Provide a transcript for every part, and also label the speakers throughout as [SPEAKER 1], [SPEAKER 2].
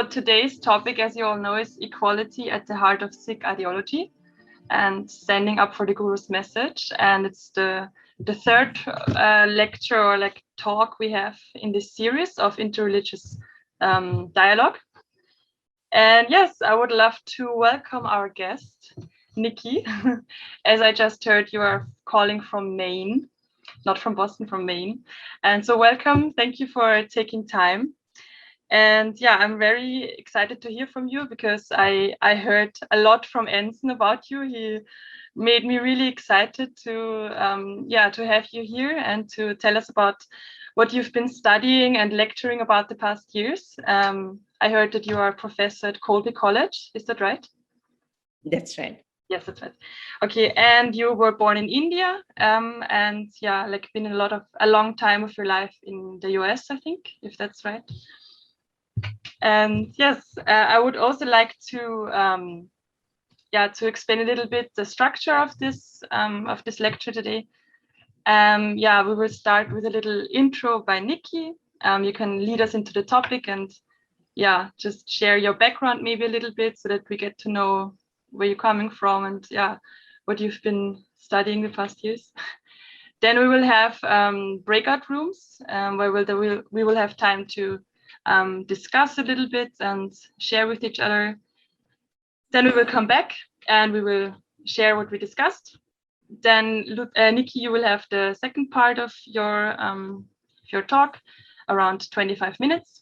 [SPEAKER 1] So today's topic, as you all know, is equality at the heart of Sikh ideology and standing up for the Guru's message. And it's the third lecture or like talk we have in this series of interreligious dialogue. And yes, I would love to welcome our guest, Nikky. As I just heard, you are calling from Maine, not from Boston, from Maine. And so welcome. Thank you for taking time. And yeah, I'm very excited to hear from you because I heard a lot from Ensign about you. He made me really excited to have you here and to tell us about what you've been studying and lecturing about the past years. I heard that you are a professor at Colby College. Is that right?
[SPEAKER 2] That's right.
[SPEAKER 1] Yes, that's right. Okay, and you were born in India, and yeah, like been a long time of your life in the US, I think, if that's right. And yes, I would also like to explain a little bit the structure of this lecture today. We will start with a little intro by Nikky. You can lead us into the topic and just share your background maybe a little bit so that we get to know where you're coming from and what you've been studying the past years. Then we will have breakout rooms where we will have time to discuss a little bit and share with each other. Then we will come back and we will share what we discussed. Then Nikky, you will have the second part of your talk, around 25 minutes.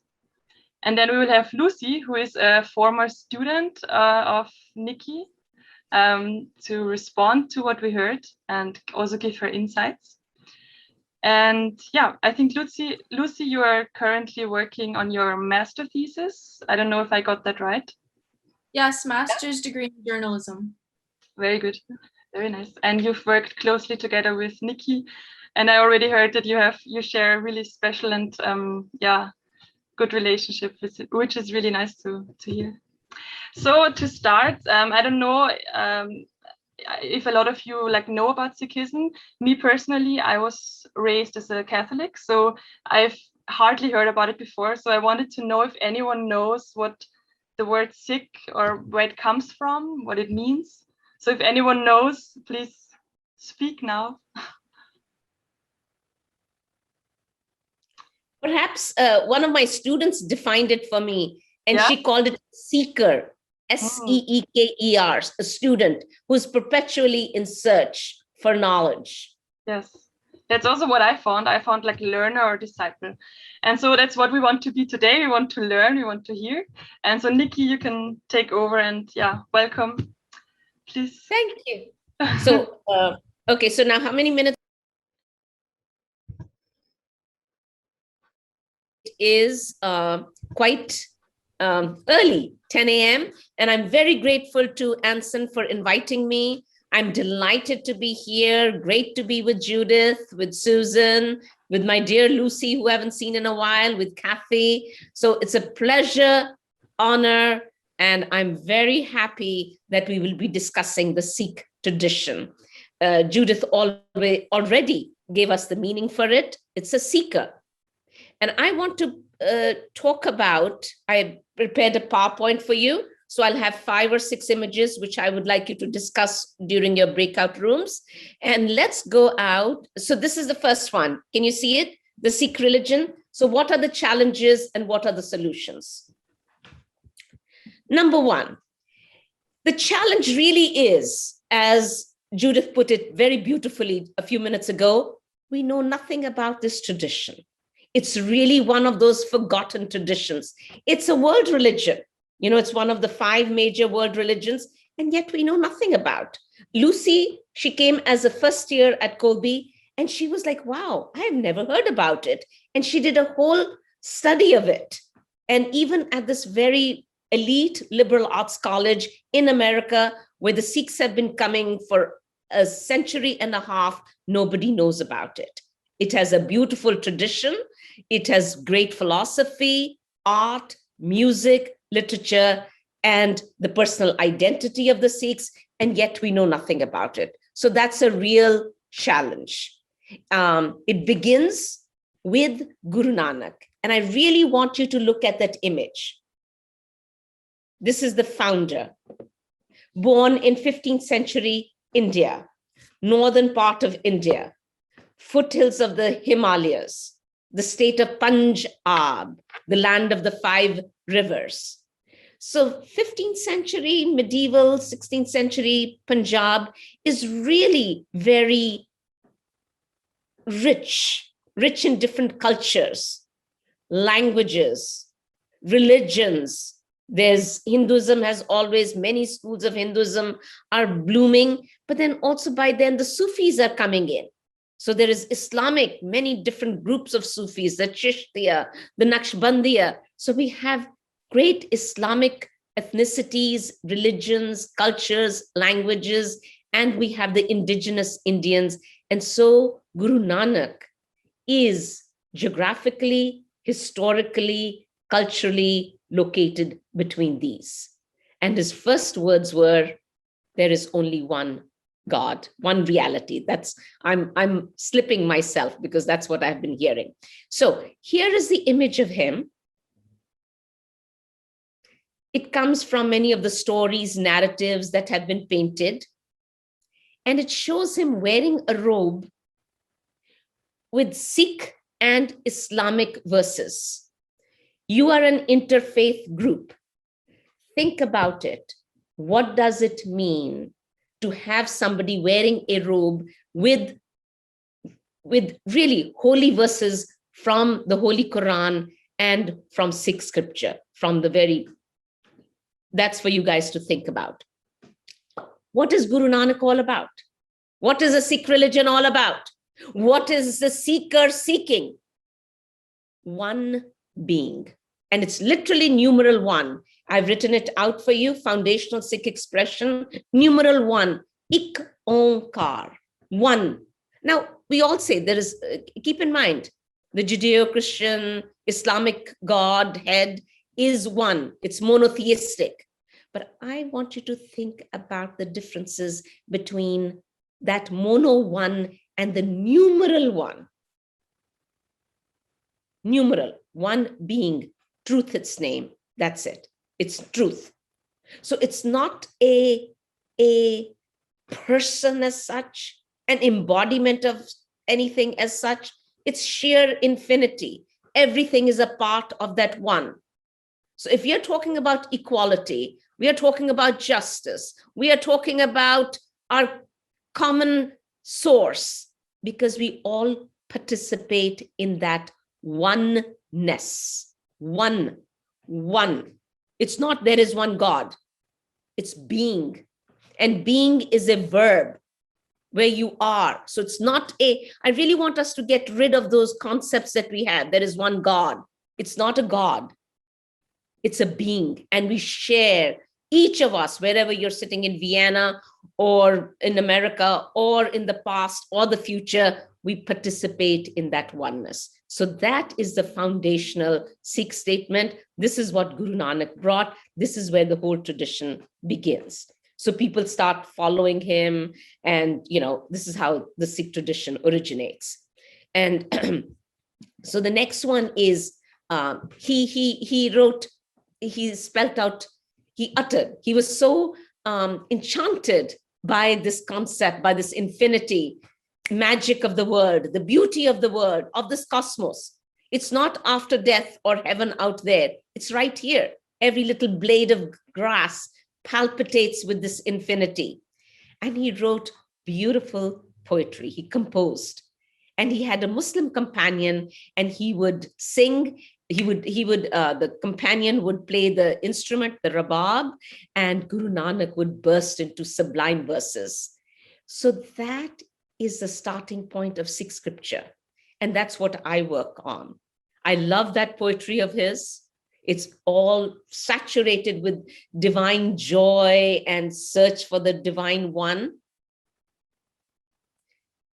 [SPEAKER 1] And then we will have Lucy, who is a former student of Nikky, to respond to what we heard and also give her insights. And yeah, I think Lucy, you are currently working on your master thesis. I don't know if I got that right.
[SPEAKER 3] Yes, master's degree in journalism.
[SPEAKER 1] Very good, very nice. And you've worked closely together with Nikky, and I already heard that you share a really special and good relationship, which is really nice to hear. So to start, I don't know if a lot of you know about Sikhism. Me personally, I was raised as a Catholic, so I've hardly heard about it before. So I wanted to know if anyone knows what the word Sikh or where it comes from, what it means. So if anyone knows, please speak now.
[SPEAKER 2] Perhaps one of my students defined it for me, and she called it seeker, S-E-E-K-E-R, a student who's perpetually in search for knowledge.
[SPEAKER 1] Yes, that's also what I found. I found like learner or disciple. And so that's what we want to be today. We want to learn, we want to hear. And so Nikky, you can take over and welcome, please.
[SPEAKER 2] Thank you. So, okay, so now how many minutes? It is quite early, 10 a.m. And I'm very grateful to Anson for inviting me. I'm delighted to be here. Great to be with Judith, with Susan, with my dear Lucy, who I haven't seen in a while, with Kathy. So it's a pleasure, honor, and I'm very happy that we will be discussing the Sikh tradition. Judith already gave us the meaning for it. It's a seeker. And I want to talk about, I prepared a PowerPoint for you. So I'll have 5 or 6 images, which I would like you to discuss during your breakout rooms. And let's go out. So this is the first one. Can you see it? The Sikh religion. So what are the challenges and what are the solutions? Number 1, the challenge really is, as Judith put it very beautifully a few minutes ago, we know nothing about this tradition. It's really one of those forgotten traditions. It's a world religion. You know, it's one of the 5 major world religions, and yet we know nothing about. Lucy, she came as a first year at Colby, and she was like, wow, I have never heard about it. And she did a whole study of it. And even at this very elite liberal arts college in America, where the Sikhs have been coming for a century and a half, nobody knows about it. It has a beautiful tradition. It has great philosophy, art, music, literature, and the personal identity of the Sikhs, and yet we know nothing about it. So that's a real challenge. It begins with Guru Nanak, and I really want you to look at that image. This is the founder, born in 15th century India, northern part of India, foothills of the Himalayas, the state of Punjab, the land of the 5 rivers. So 15th century, medieval, 16th century Punjab is really very rich in different cultures, languages, religions. There's Hinduism has always, many schools of Hinduism are blooming, but then also by then the Sufis are coming in. So there is Islamic, many different groups of Sufis, the Chishtiya, the Naqshbandiya. So we have great Islamic ethnicities, religions, cultures, languages, and we have the indigenous Indians. And so Guru Nanak is geographically, historically, culturally located between these. And his first words were, there is only one God, one reality. That's, I'm slipping myself because that's what I've been hearing. So here is the image of him. It comes from many of the stories, narratives that have been painted. And it shows him wearing a robe with Sikh and Islamic verses. You are an interfaith group. Think about it. What does it mean to have somebody wearing a robe with really holy verses from the Holy Quran and from Sikh scripture, from the very, that's for you guys to think about. What is Guru Nanak all about? What is a Sikh religion all about? What is the seeker seeking? One being. And it's literally numeral 1. I've written it out for you, foundational Sikh expression, numeral 1, Ik Onkar, 1. Now, we all say there is, keep in mind, the Judeo-Christian Islamic Godhead is one, it's monotheistic. But I want you to think about the differences between that mono 1 and the numeral 1. Numeral, 1 being truth, its name, that's it. It's truth. So it's not a person as such, an embodiment of anything as such. It's sheer infinity. Everything is a part of that one. So if you're talking about equality, we are talking about justice. We are talking about our common source, because we all participate in that oneness. One. It's not there is one God. It's being. And being is a verb where you are. So it's not I really want us to get rid of those concepts that we have. There is one God. It's not a God. It's a being. And we share, each of us, wherever you're sitting in Vienna or in America or in the past or the future, we participate in that oneness. So that is the foundational Sikh statement. This is what Guru Nanak brought. This is where the whole tradition begins. So people start following him, and this is how the Sikh tradition originates. And so the next one is he wrote, he spelt out, he uttered. He was so enchanted by this concept, by this infinity, magic of the word, the beauty of the word, of this cosmos. It's not after death or heaven out there. It's right here. Every little blade of grass palpitates with this infinity. And he wrote beautiful poetry. He composed. And he had a Muslim companion, and he would sing. The companion would play the instrument, the rabab, and Guru Nanak would burst into sublime verses. So that is the starting point of Sikh scripture. And that's what I work on. I love that poetry of his. It's all saturated with divine joy and search for the divine one.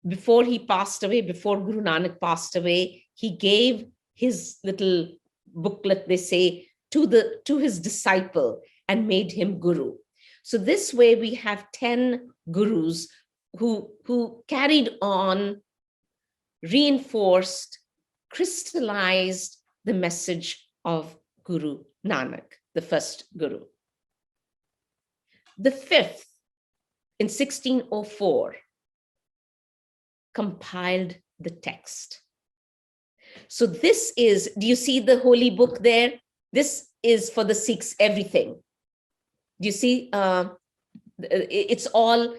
[SPEAKER 2] Before he passed away, before Guru Nanak passed away, he gave his little booklet, they say, to his disciple and made him guru. So this way we have 10 gurus who carried on, reinforced, crystallized the message of Guru Nanak, the first guru. The fifth, in 1604, compiled the text. So this is, do you see the holy book there? This is for the Sikhs, everything. Do you see? It's all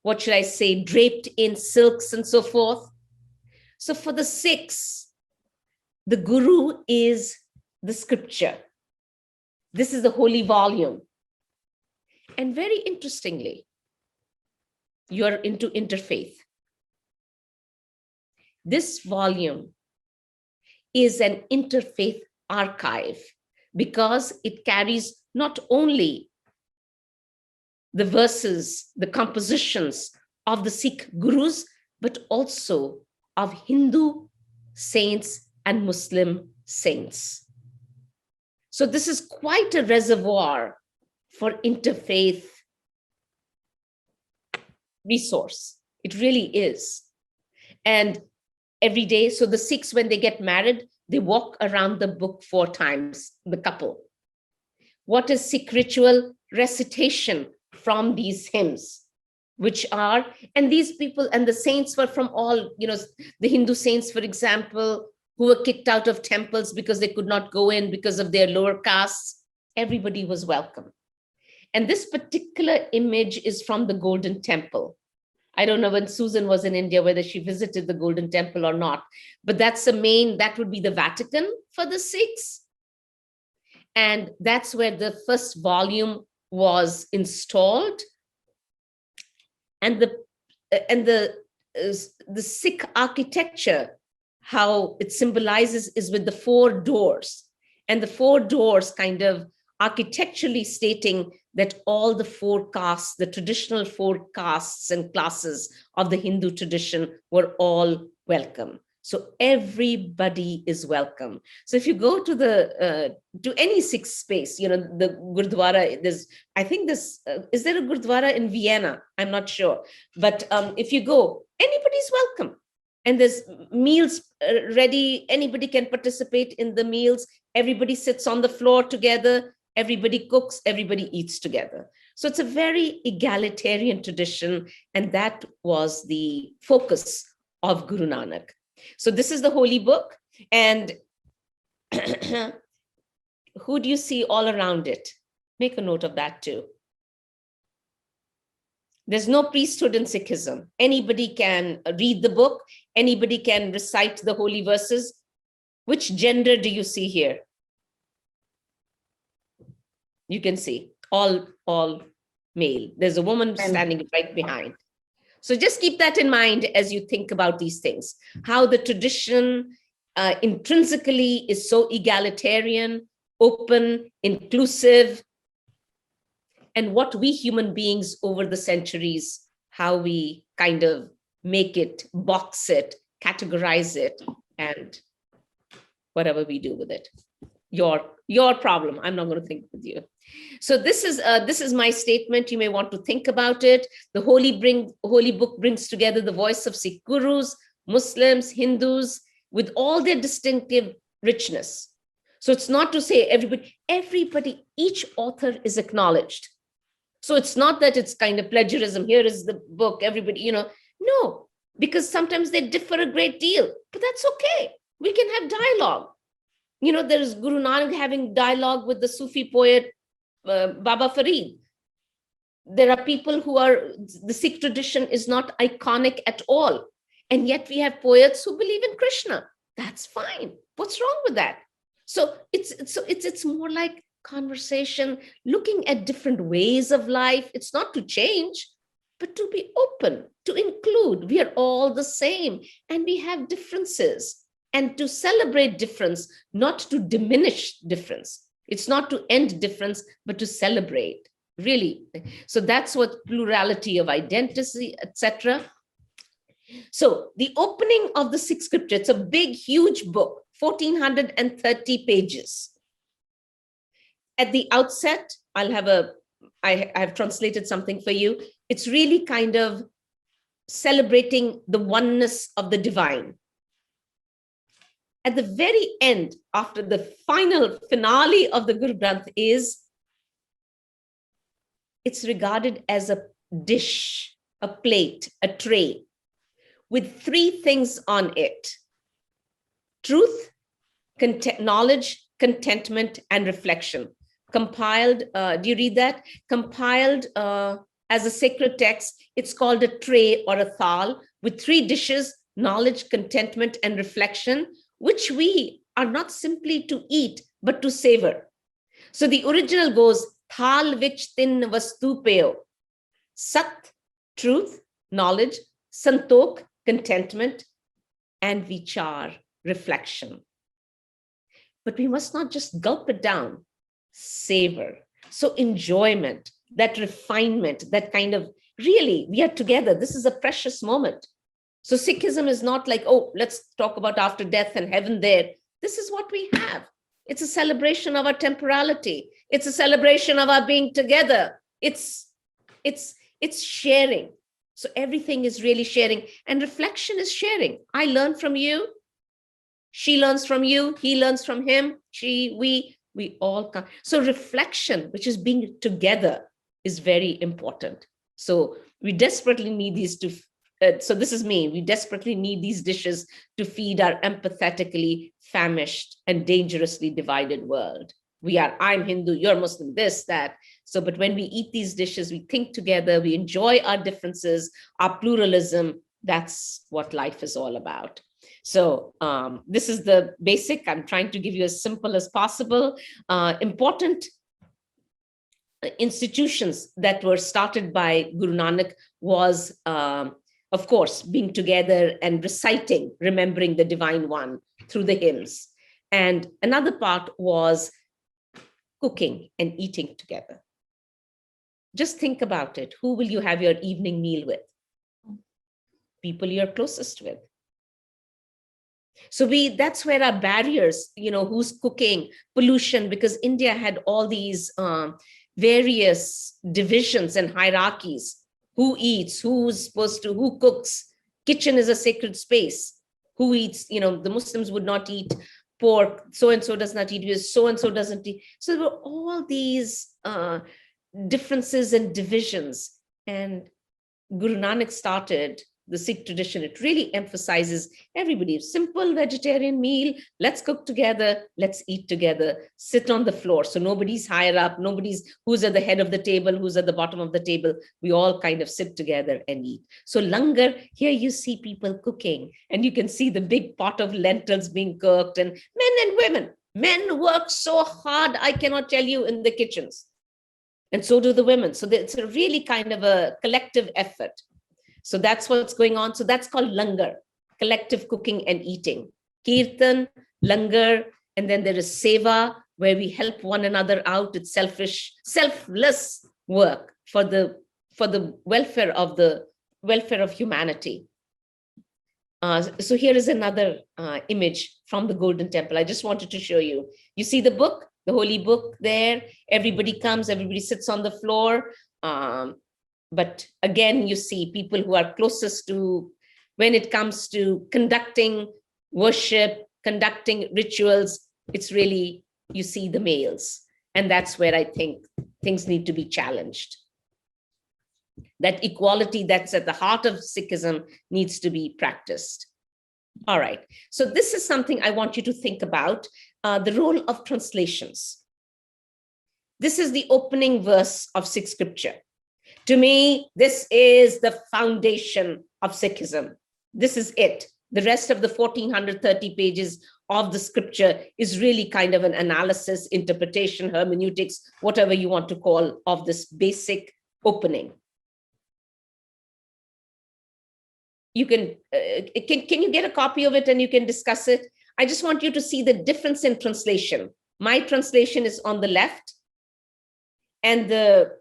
[SPEAKER 2] what should I say, draped in silks and so forth. So for the Sikhs, the Guru is the scripture. This is the holy volume. And very interestingly, you're into interfaith. This volume is an interfaith archive because it carries not only the verses, the compositions of the Sikh gurus, but also of Hindu saints and Muslim saints. So this is quite a reservoir for interfaith resource. It really is. And every day, so the Sikhs, when they get married, they walk around the book 4 times, the couple. What is Sikh ritual? Recitation from these hymns, which are, and these people and the saints were from all, the Hindu saints, for example, who were kicked out of temples because they could not go in because of their lower castes. Everybody was welcome. And this particular image is from the Golden Temple. I don't know when Susan was in India, whether she visited the Golden Temple or not, but that's that would be the Vatican for the Sikhs. And that's where the first volume was installed. And the Sikh architecture, how it symbolizes, is with the 4 doors. And the 4 doors kind of architecturally stating that all the 4 castes, the traditional 4 castes and classes of the Hindu tradition, were all welcome. So everybody is welcome. So if you go to to any Sikh space, the Gurdwara, I think is there a Gurdwara in Vienna? I'm not sure. But if you go, anybody's welcome. And there's meals ready. Anybody can participate in the meals. Everybody sits on the floor together. Everybody cooks, everybody eats together. So it's a very egalitarian tradition. And that was the focus of Guru Nanak. So this is the holy book. And who do you see all around it? Make a note of that too. There's no priesthood in Sikhism. Anybody can read the book. Anybody can recite the holy verses. Which gender do you see here? You can see all male. There's a woman standing right behind. So just keep that in mind as you think about these things, how the tradition intrinsically is so egalitarian, open, inclusive, and what we human beings over the centuries, how we kind of make it, box it, categorize it, and whatever we do with it. Your problem. I'm not going to think with you. So this is my statement. You may want to think about it. The holy book brings together the voice of Sikh gurus, Muslims, Hindus, with all their distinctive richness. So it's not to say everybody, each author is acknowledged. So it's not that it's kind of plagiarism. Here is the book, everybody, no, because sometimes they differ a great deal, but that's okay. We can have dialogue. There's Guru Nanak having dialogue with the Sufi poet, Baba Farid. There are people the Sikh tradition is not iconic at all. And yet we have poets who believe in Krishna. That's fine. What's wrong with that? So it's more like conversation, looking at different ways of life. It's not to change, but to be open, to include. We are all the same and we have differences. And to celebrate difference, not to diminish difference. It's not to end difference, but to celebrate, really. So that's what plurality of identity, etc. So the opening of the Sikh scripture, it's a big, huge book, 1,430 pages. At the outset, I have translated something for you. It's really kind of celebrating the oneness of the divine. At the very end, after the final finale of the Guru Granth, is it's regarded as a dish, a plate, a tray, with three things on it: truth, knowledge, contentment, and reflection. Compiled, do you read that? Compiled as a sacred text, it's called a tray or a thal with three dishes: knowledge, contentment, and reflection, which we are not simply to eat, but to savor. So the original goes, thal vich tin vastu peo, sat, truth, knowledge, santok, contentment, and vichar, reflection. But we must not just gulp it down, savor. So enjoyment, that refinement, that kind of, really, we are together. This is a precious moment. So Sikhism is not like, oh, let's talk about after death and heaven there. This is what we have. It's a celebration of our temporality. It's a celebration of our being together. It's sharing. So everything is really sharing, and reflection is sharing. I learn from you. She learns from you. He learns from him. We all come. So reflection, which is being together, is very important. So we desperately need these to. So this is me. We desperately need these dishes to feed our empathetically famished and dangerously divided world. I'm Hindu, you're Muslim, this, that. So, but when we eat these dishes, we think together, we enjoy our differences, our pluralism. That's what life is all about. So this is the basic. I'm trying to give you as simple as possible. Important institutions that were started by Guru Nanak was, of course, being together and reciting, remembering the Divine One through the hymns. And another part was cooking and eating together. Just think about it. Who will you have your evening meal with? People you're closest with. So that's where our barriers, who's cooking, pollution, because India had all these various divisions and hierarchies. Who eats, who cooks? Kitchen is a sacred space. Who eats, the Muslims would not eat pork, so-and-so does not eat, so-and-so doesn't eat. So there were all these differences and divisions. And Guru Nanak started the Sikh tradition. It really emphasizes everybody, simple vegetarian meal, let's cook together, let's eat together, sit on the floor. So nobody's higher up, nobody's who's at the head of the table, who's at the bottom of the table. We all kind of sit together and eat. So langar, here you see people cooking, and you can see the big pot of lentils being cooked, and men and women. Men work so hard, I cannot tell you, in the kitchens. And so do the women. So it's a really kind of a collective effort. So that's what's going on. So that's called langar, collective cooking and eating. Kirtan, langar, and then there is seva, where we help one another out. It's selfless work for the welfare of humanity. So here is another image from the Golden Temple. I just wanted to show you. You see the book, the holy book there. Everybody comes, everybody sits on the floor. But again, you see people who are closest to, when it comes to conducting worship, conducting rituals, it's really, you see the males. And that's where I think things need to be challenged. That equality that's at the heart of Sikhism needs to be practiced. All right. So this is something I want you to think about, the role of translations. This is the opening verse of Sikh scripture. To me, this is the foundation of Sikhism. This is it. The rest of the 1430 pages of the scripture is really kind of an analysis, interpretation, hermeneutics, whatever you want to call, of this basic opening. You can you get a copy of it and you can discuss it? I just want you to see the difference in translation. My translation is on the left, and the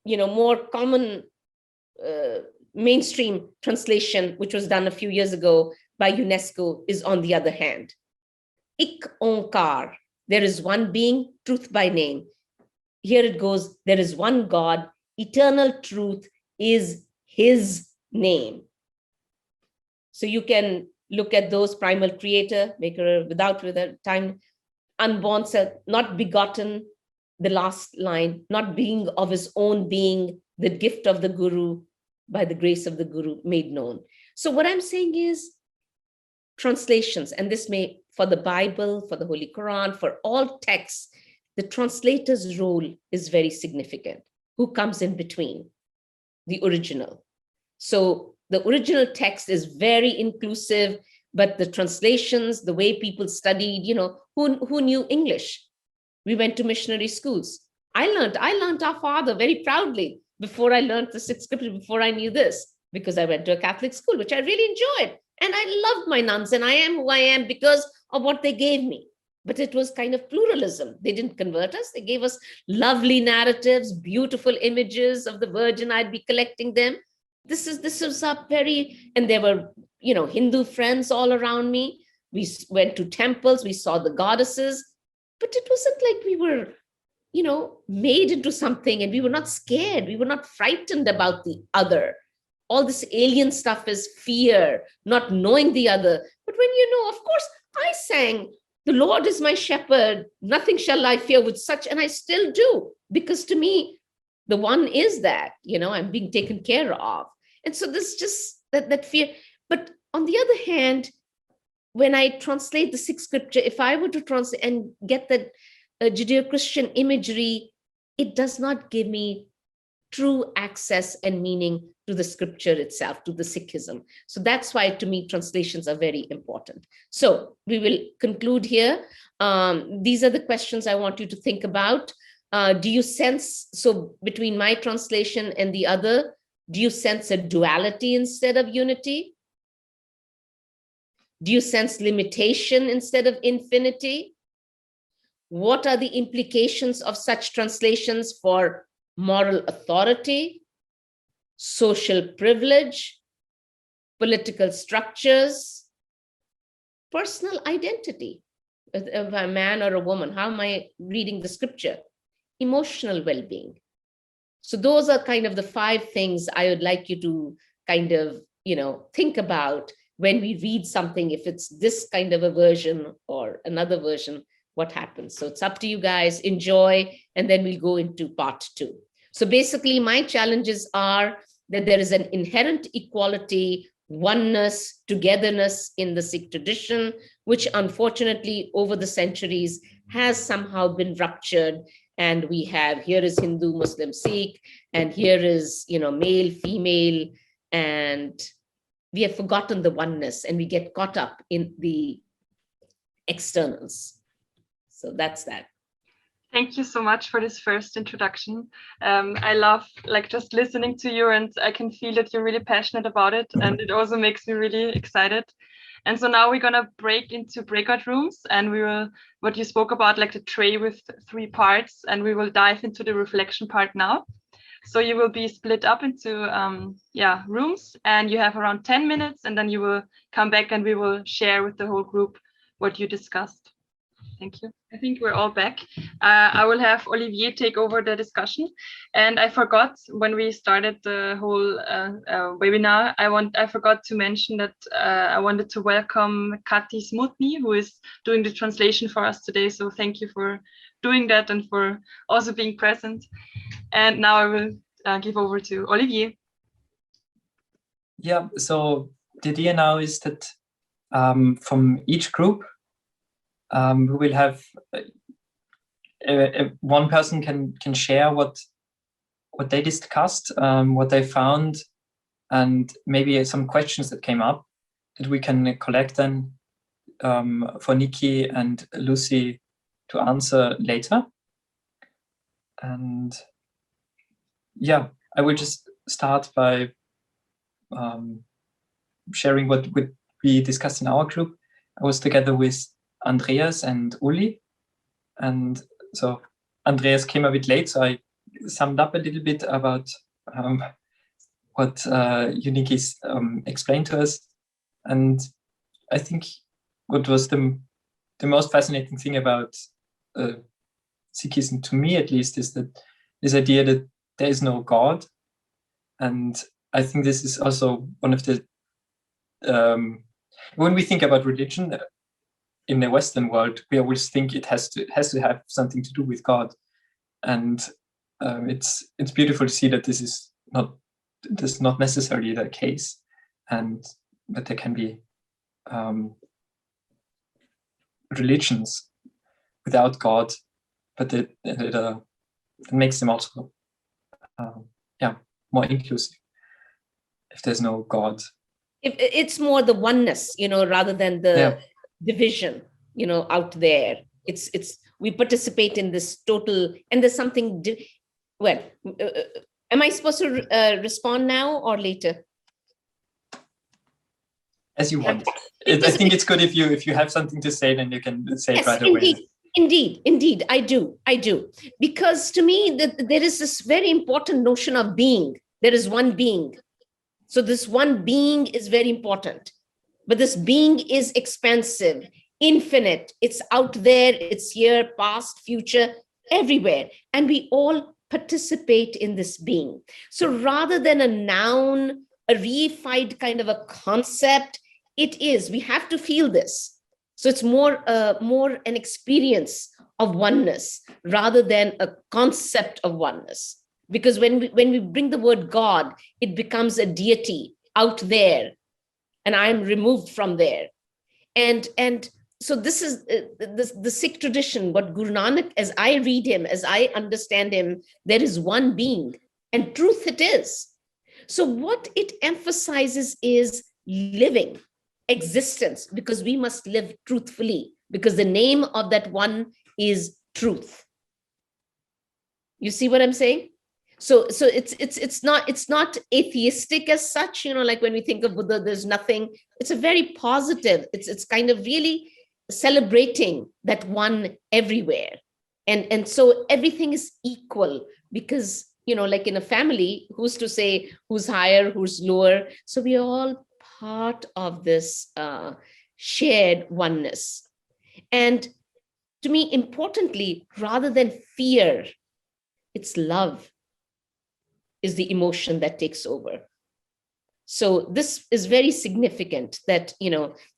[SPEAKER 2] more common mainstream translation, which was done a few years ago by UNESCO, is on the other hand. Ik Onkar, there is one being, truth by name. Here it goes, there is one God, eternal truth is his name. So you can look at those: primal creator, maker without time, unborn, not begotten, the last line, not being of his own being, the gift of the Guru, by the grace of the Guru made known. So what I'm saying is translations, and this may, for the Bible, for the Holy Quran, for all texts, the translator's role is very significant. Who comes in between the original? So the original text is very inclusive, but the translations, the way people studied, who knew English? We went to missionary schools. I learned our Father very proudly before I learned the Sikh scripture, before I knew this, because I went to a Catholic school, which I really enjoyed. And I loved my nuns, and I am who I am because of what they gave me. But it was kind of pluralism. They didn't convert us. They gave us lovely narratives, beautiful images of the Virgin. I'd be collecting them. This was up very, and there were, Hindu friends all around me. We went to temples, we saw the goddesses, but it wasn't like we were, made into something, and we were not scared. We were not frightened about the other. All this alien stuff is fear, not knowing the other. But when of course, I sang, "The Lord is my shepherd, nothing shall I fear," with such, and I still do, because to me, the one is that, I'm being taken care of. And so this just that fear. But on the other hand, when I translate the Sikh scripture, if I were to translate and get that Judeo-Christian imagery, it does not give me true access and meaning to the scripture itself, to the Sikhism. So that's why, to me, translations are very important. So we will conclude here. These are the questions I want you to think about. Do you sense, so between my translation and the other, do you sense a duality instead of unity? Do you sense limitation instead of infinity? What are the implications of such translations for moral authority, social privilege, political structures, personal identity of a man or a woman? How am I reading the scripture? Emotional well-being. So those are kind of the 5 things I would like you to kind of, think about when we read something, if it's this kind of a version or another version, what happens. So it's up to you guys, enjoy, and then we'll go into part 2. So basically my challenges are that there is an inherent equality, oneness, togetherness in the Sikh tradition, which unfortunately over the centuries has somehow been ruptured. And we have, here is Hindu, Muslim, Sikh, and here is, male, female, and we have forgotten the oneness, and we get caught up in the externals. So that's that.
[SPEAKER 1] Thank you so much for this first introduction. I love just listening to you, and I can feel that you're really passionate about it, and it also makes me really excited. And so now we're gonna break into breakout rooms, and we will, what you spoke about, like the tray with 3 parts, and we will dive into the reflection part now. So you will be split up into rooms, and you have around 10 minutes, and then you will come back and we will share with the whole group what you discussed. Thank you. I think we're all back. I will have Olivier take over the discussion. And I forgot when we started the whole webinar, I forgot to mention that I wanted to welcome Kati Smutny, who is doing the translation for us today. So thank you for doing that and for also being present. And now I will give over to Olivier.
[SPEAKER 4] Yeah, so the idea now is that from each group, we will have one person can share what they discussed, what they found, and maybe some questions that came up that we can collect then for Nikki and Lucy to answer later. And yeah, I will just start by sharing what we discussed in our group. I was together with Andreas and Uli, and so Andreas came a bit late, so I summed up a little bit about what Nikky explained to us. And I think what was the most fascinating thing about Sikhism, to me at least, is that this idea that there is no God. And I think this is also one of the when we think about religion in the Western world, we always think it has to have something to do with God. and it's beautiful to see that this is not necessarily the case, and that there can be religions without God, but it makes them also more inclusive if there's no God.
[SPEAKER 2] It's more the oneness, rather than the division, out there. It's we participate in this total, and there's something. Am I supposed to respond now or later?
[SPEAKER 4] As you want. I think it's good if you have something to say, then you can say it right away.
[SPEAKER 2] Indeed, I do. Because to me, there is this very important notion of being. There is one being. So this one being is very important. But this being is expansive, infinite. It's out there, it's here, past, future, everywhere. And we all participate in this being. So rather than a noun, a reified kind of a concept, we have to feel this. So it's more an experience of oneness rather than a concept of oneness. Because when we bring the word God, it becomes a deity out there, and I'm removed from there. And so this is the Sikh tradition, what Guru Nanak, as I read him, as I understand him, there is one being, and truth it is. So what it emphasizes is living, existence, because we must live truthfully, because the name of that one is truth. You see what I'm saying? So it's not atheistic as such, like when we think of Buddha, there's nothing. It's a very positive. It's kind of really celebrating that one everywhere, and so everything is equal, because like in a family, who's to say who's higher, who's lower? So we are all part of this shared oneness. And to me, importantly, rather than fear, it's love is the emotion that takes over. So this is very significant that,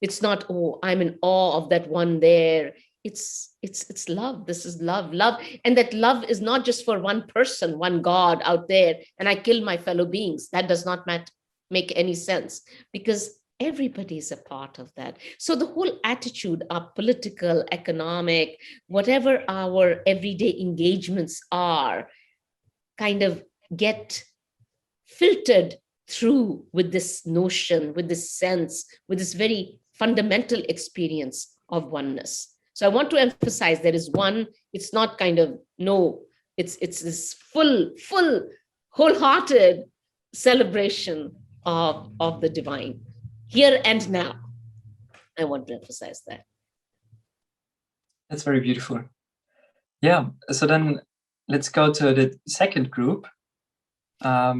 [SPEAKER 2] it's not, oh, I'm in awe of that one there. It's love. This is love. And that love is not just for one person, one God out there, and I kill my fellow beings. That does not make any sense, because everybody is a part of that. So the whole attitude, our political, economic, whatever our everyday engagements are, kind of get filtered through with this notion, with this sense, with this very fundamental experience of oneness. So I want to emphasize there is one. It's not kind of, no, it's this full, wholehearted celebration of the divine here and now. I want to emphasize that.
[SPEAKER 4] That's very beautiful. Yeah, so then let's go to the second group. I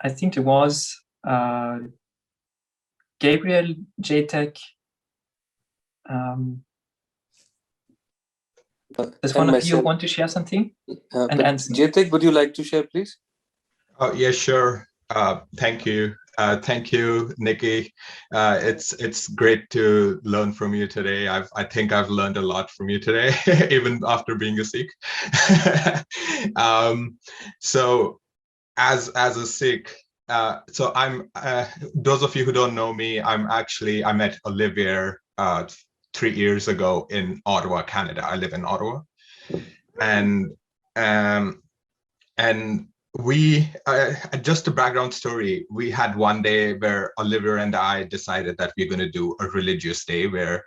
[SPEAKER 4] think it was Gabriel J Tech. Does one of you want to share something? And
[SPEAKER 5] J Tech, would you like to share, please?
[SPEAKER 6] Oh, yeah, sure. Thank you. Thank you, Nikki. It's great to learn from you today. I think I've learned a lot from you today, even after being a Sikh. So as a Sikh, so I'm, those of you who don't know me, I met Olivier 3 years ago in Ottawa, Canada. I live in Ottawa. And we, just a background story, we had one day where Oliver and I decided that we're going to do a religious day, where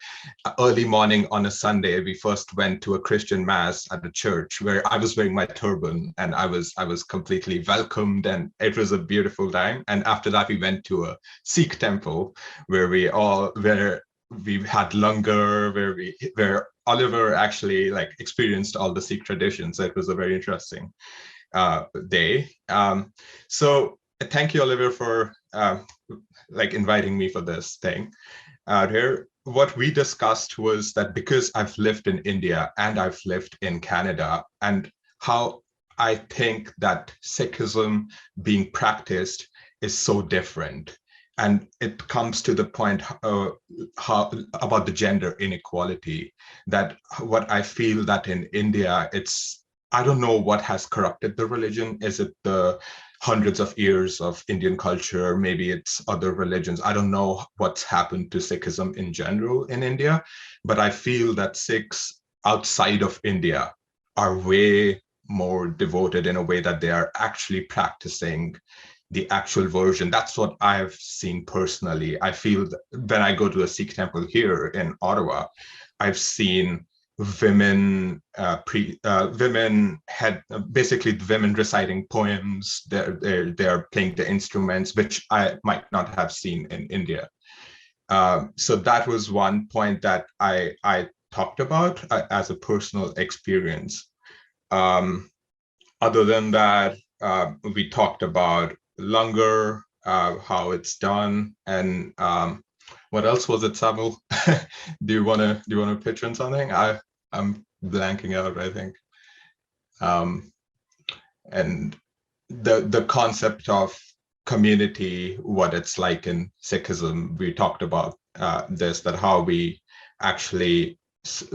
[SPEAKER 6] early morning on a Sunday, we first went to a Christian mass at a church where I was wearing my turban, and I was completely welcomed, and it was a beautiful time. And after that, we went to a Sikh temple where we had langar, where Oliver actually experienced all the Sikh traditions. So it was a very interesting day. So thank you, Oliver, for inviting me for this thing out here. What we discussed was that because I've lived in India and I've lived in Canada, and how I think that Sikhism being practiced is so different. And it comes to the point how about the gender inequality, that what I feel that in India, I don't know what has corrupted the religion. Is it the hundreds of years of Indian culture? Maybe it's other religions. I don't know what's happened to Sikhism in general in India, but I feel that Sikhs outside of India are way more devoted in a way that they are actually practicing the actual version. That's what I've seen personally. I feel that when I go to a Sikh temple here in Ottawa, I've seen women basically women reciting poems. They're playing the instruments, which I might not have seen in India. So that was one point that I talked about as a personal experience. Other than that, we talked about langar, how it's done, and what else was it, Samuel? do you wanna pitch in something? I'm blanking out, I think. And the concept of community, what it's like in Sikhism, we talked about that how we actually,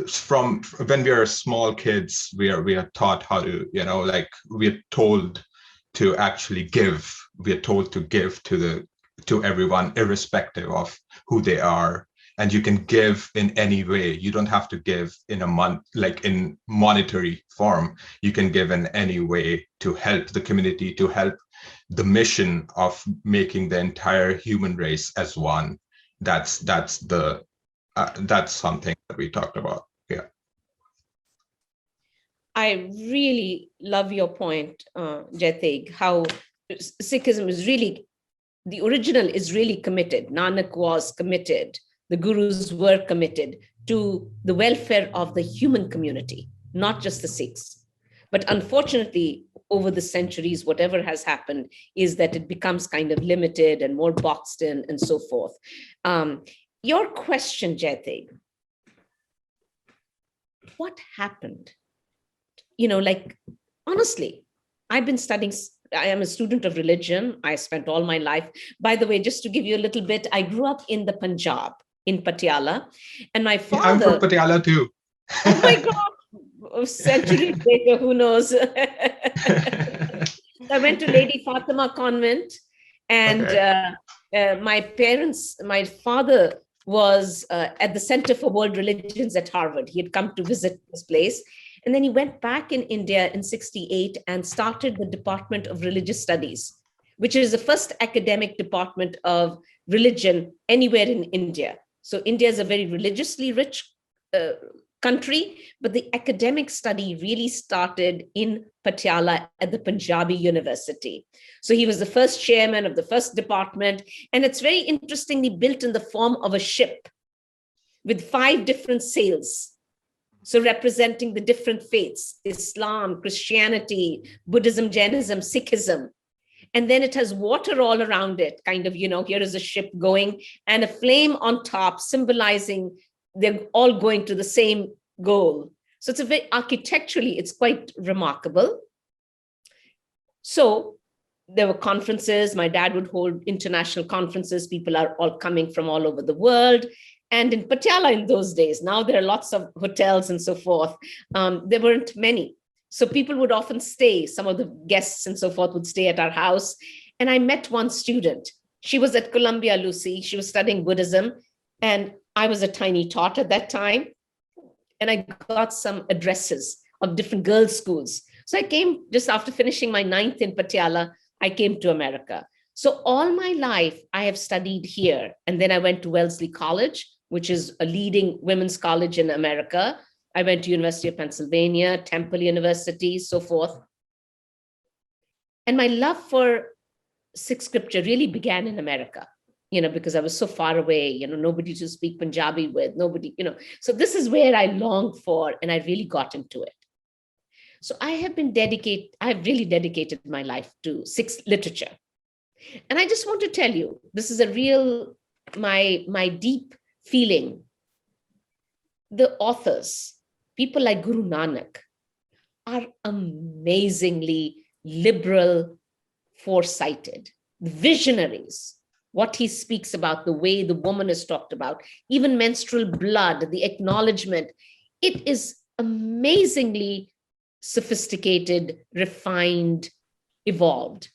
[SPEAKER 6] from when we are small kids, we are taught how to, like we're told to actually give. We're told to give to everyone, irrespective of who they are. And you can give in any way. You don't have to give in in monetary form. You can give in any way to help the community, to help the mission of making the entire human race as one. That's something that we talked about. Yeah.
[SPEAKER 2] I really love your point, Jatig, how Sikhism is really, the original is really committed. Nanak was committed. The gurus were committed to the welfare of the human community, not just the Sikhs. But unfortunately, over the centuries, whatever has happened is that it becomes kind of limited and more boxed in and so forth. Your question, Jatig, what happened? Honestly, I've been studying, I am a student of religion. I spent all my life, by the way, just to give you a little bit, I grew up in the Punjab, in Patiala, and my father—
[SPEAKER 6] I'm from Patiala too.
[SPEAKER 2] Oh my God, centuries later, who knows? I went to Lady Fatima Convent, and my father was at the Center for World Religions at Harvard. He had come to visit this place. And then he went back in India in 1968 and started the Department of Religious Studies, which is the first academic department of religion anywhere in India. So India is a very religiously rich country, but the academic study really started in Patiala at the Punjabi University. So he was the first chairman of the first department, and it's very interestingly built in the form of a ship with 5 different sails. So representing the different faiths: Islam, Christianity, Buddhism, Jainism, Sikhism. And then it has water all around it, kind of, here is a ship going, and a flame on top symbolizing they're all going to the same goal. So it's architecturally, it's quite remarkable. So there were conferences. My dad would hold international conferences. People are all coming from all over the world. And in Patiala in those days, now there are lots of hotels and so forth. There weren't many. So people would often stay. Some of the guests and so forth would stay at our house. And I met one student. She was at Columbia, Lucy. She was studying Buddhism. And I was a tiny tot at that time. And I got some addresses of different girls' schools. So I came just after finishing my 9th in Patiala, I came to America. So all my life, I have studied here. And then I went to Wellesley College, which is a leading women's college in America. I went to University of Pennsylvania, Temple University, so forth. And my love for Sikh scripture really began in America, because I was so far away, nobody to speak Punjabi with, nobody, So this is where I longed for, and I really got into it. So I have really dedicated my life to Sikh literature. And I just want to tell you, this is a real, my deep feeling. The authors, people like Guru Nanak, are amazingly liberal, foresighted, visionaries. what he speaks about, the way the woman is talked about, even menstrual blood, the acknowledgement, it is amazingly sophisticated, refined, evolved.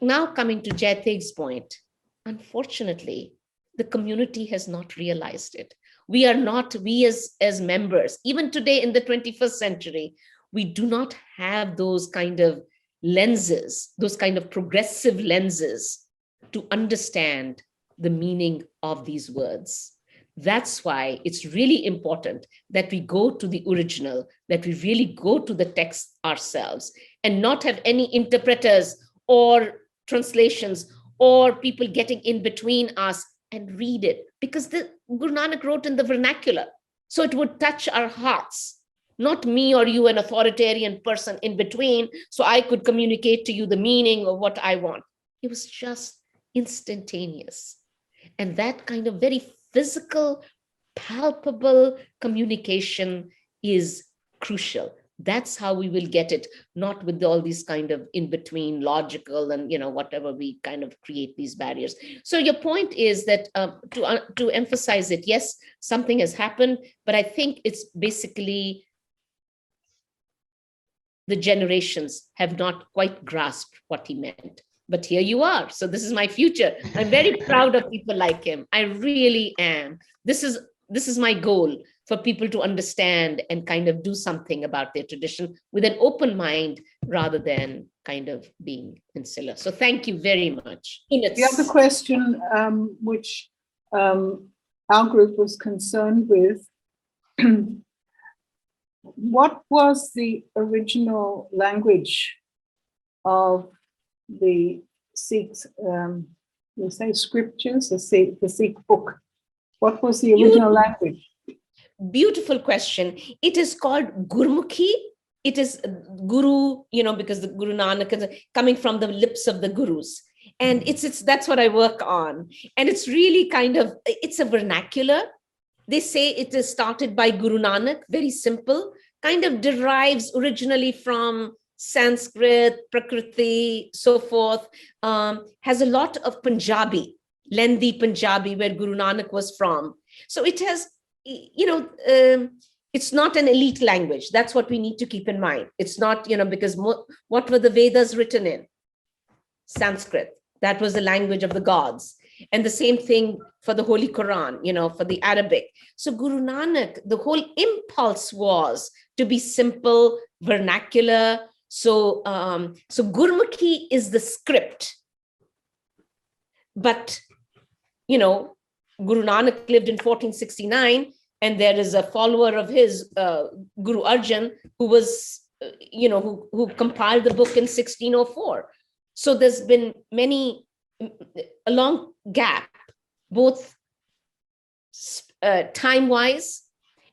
[SPEAKER 2] Now coming to Jai Tegh's point, unfortunately, the community has not realized it. We as members, even today in the 21st century, we do not have those kind of lenses, those kind of progressive lenses to understand the meaning of these words. That's why it's really important that we go to the original, that we really go to the text ourselves and not have any interpreters or translations or people getting in between us and read it, because the Guru Nanak wrote in the vernacular. So it would touch our hearts, not me or you, an authoritarian person in between, so I could communicate to you the meaning of what I want. It was just instantaneous. And that kind of very physical, palpable communication is crucial. That's how we will get it, not with all these kind of in-between logical and, whatever we kind of create these barriers. So your point is that to emphasize it, yes, something has happened, but I think it's basically the generations have not quite grasped what he meant. But here you are. So this is my future. I'm very proud of people like him. I really am. This is my goal, for people to understand and kind of do something about their tradition with an open mind rather than kind of being insular. So thank you very much.
[SPEAKER 7] The other question which our group was concerned with, what was the original language of the Sikhs, we say scriptures, the Sikh book? What was the original language?
[SPEAKER 2] Beautiful question. It is called Gurmukhi. It is Guru, because the Guru Nanak is coming from the lips of the Gurus. And that's what I work on. And it's really it's a vernacular. They say it is started by Guru Nanak, very simple, kind of derives originally from Sanskrit, Prakriti, so forth, has a lot of Punjabi, lengthy Punjabi, where Guru Nanak was from. So it has, it's not an elite language. That's what we need to keep in mind. It's not, because what were the Vedas written in? Sanskrit. That was the language of the gods. And the same thing for the Holy Quran, for the Arabic. So Guru Nanak, the whole impulse was to be simple, vernacular. So Gurmukhi is the script. But, Guru Nanak lived in 1469, and there is a follower of his, Guru Arjan, who was, who compiled the book in 1604. So there's been a long gap, both time-wise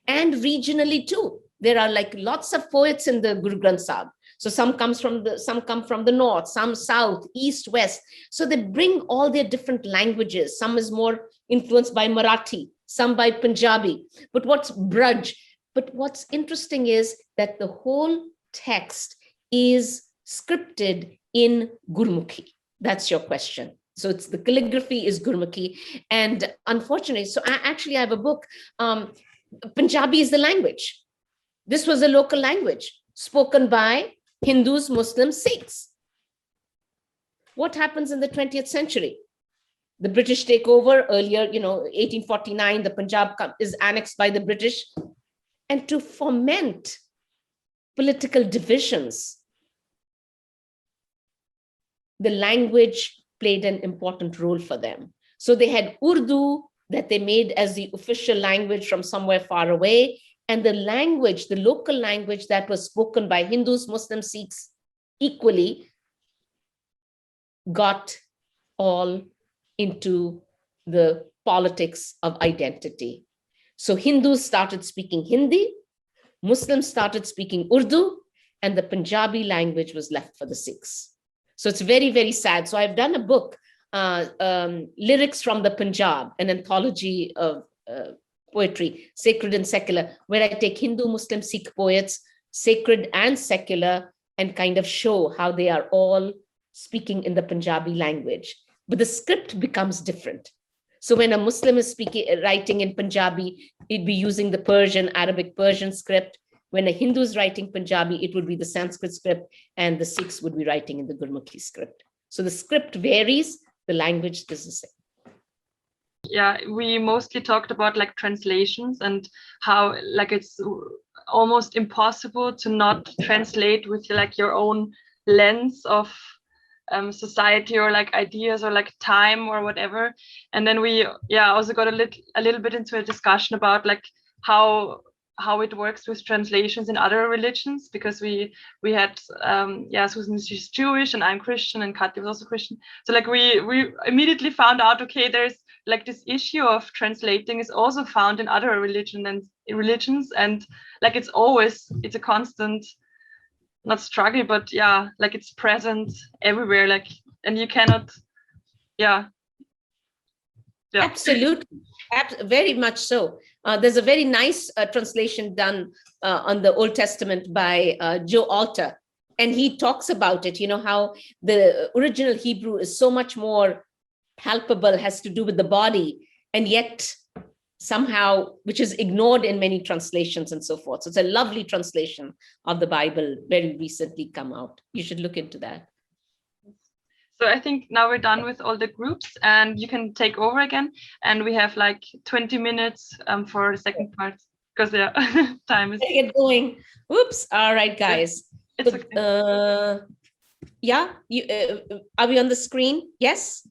[SPEAKER 2] and regionally too. There are lots of poets in the Guru Granth Sahib. So some come from the north, some south, east, west. So they bring all their different languages. Some is more influenced by Marathi, some by Punjabi. But what's interesting is that the whole text is scripted in Gurmukhi. That's your question. So it's the calligraphy is Gurmukhi. And unfortunately, so I have a book, Punjabi is the language. This was a local language spoken by Hindus, Muslims, Sikhs. What happens in the 20th century? The British take over earlier, 1849, the Punjab is annexed by the British. And to foment political divisions, the language played an important role for them. So they had Urdu that they made as the official language from somewhere far away. And the language, the local language that was spoken by Hindus, Muslims, Sikhs equally got all into the politics of identity. So Hindus started speaking Hindi, Muslims started speaking Urdu, and the Punjabi language was left for the Sikhs. So it's very, very sad. So I've done a book, Lyrics from the Punjab, an anthology of poetry, sacred and secular, where I take Hindu, Muslim, Sikh poets, sacred and secular, and kind of show how they are all speaking in the Punjabi language. but the script becomes different. So when a Muslim is writing in Punjabi, it'd be using the Persian, Arabic Persian script. When a Hindu is writing Punjabi, it would be the Sanskrit script, and the Sikhs would be writing in the Gurmukhi script. So the script varies, the language is the same.
[SPEAKER 1] Yeah, we mostly talked about like translations and how like it's almost impossible to not translate with like your own lens of society or like ideas or like time or whatever. And then we also got a little bit into a discussion about like how it works with translations in other religions, because we had Susan, she's Jewish, and I'm Christian, and Katya was also Christian. So like we immediately found out, okay, there's like this issue of translating is also found in other religions, and like it's a constant, not struggle, but like it's present everywhere, like, and you cannot
[SPEAKER 2] Absolutely, very much so. There's a very nice translation done on the Old Testament by Joe Alter, and he talks about it, how the original Hebrew is so much more palpable, has to do with the body, and yet somehow, which is ignored in many translations and so forth. So it's a lovely translation of the Bible, very recently come out. You should look into that.
[SPEAKER 1] So I think now we're done with all the groups, and you can take over again. And we have like 20 minutes for the second part, because time is
[SPEAKER 2] get going. Oops. All right, guys.
[SPEAKER 1] It's okay.
[SPEAKER 2] Are we on the screen? Yes.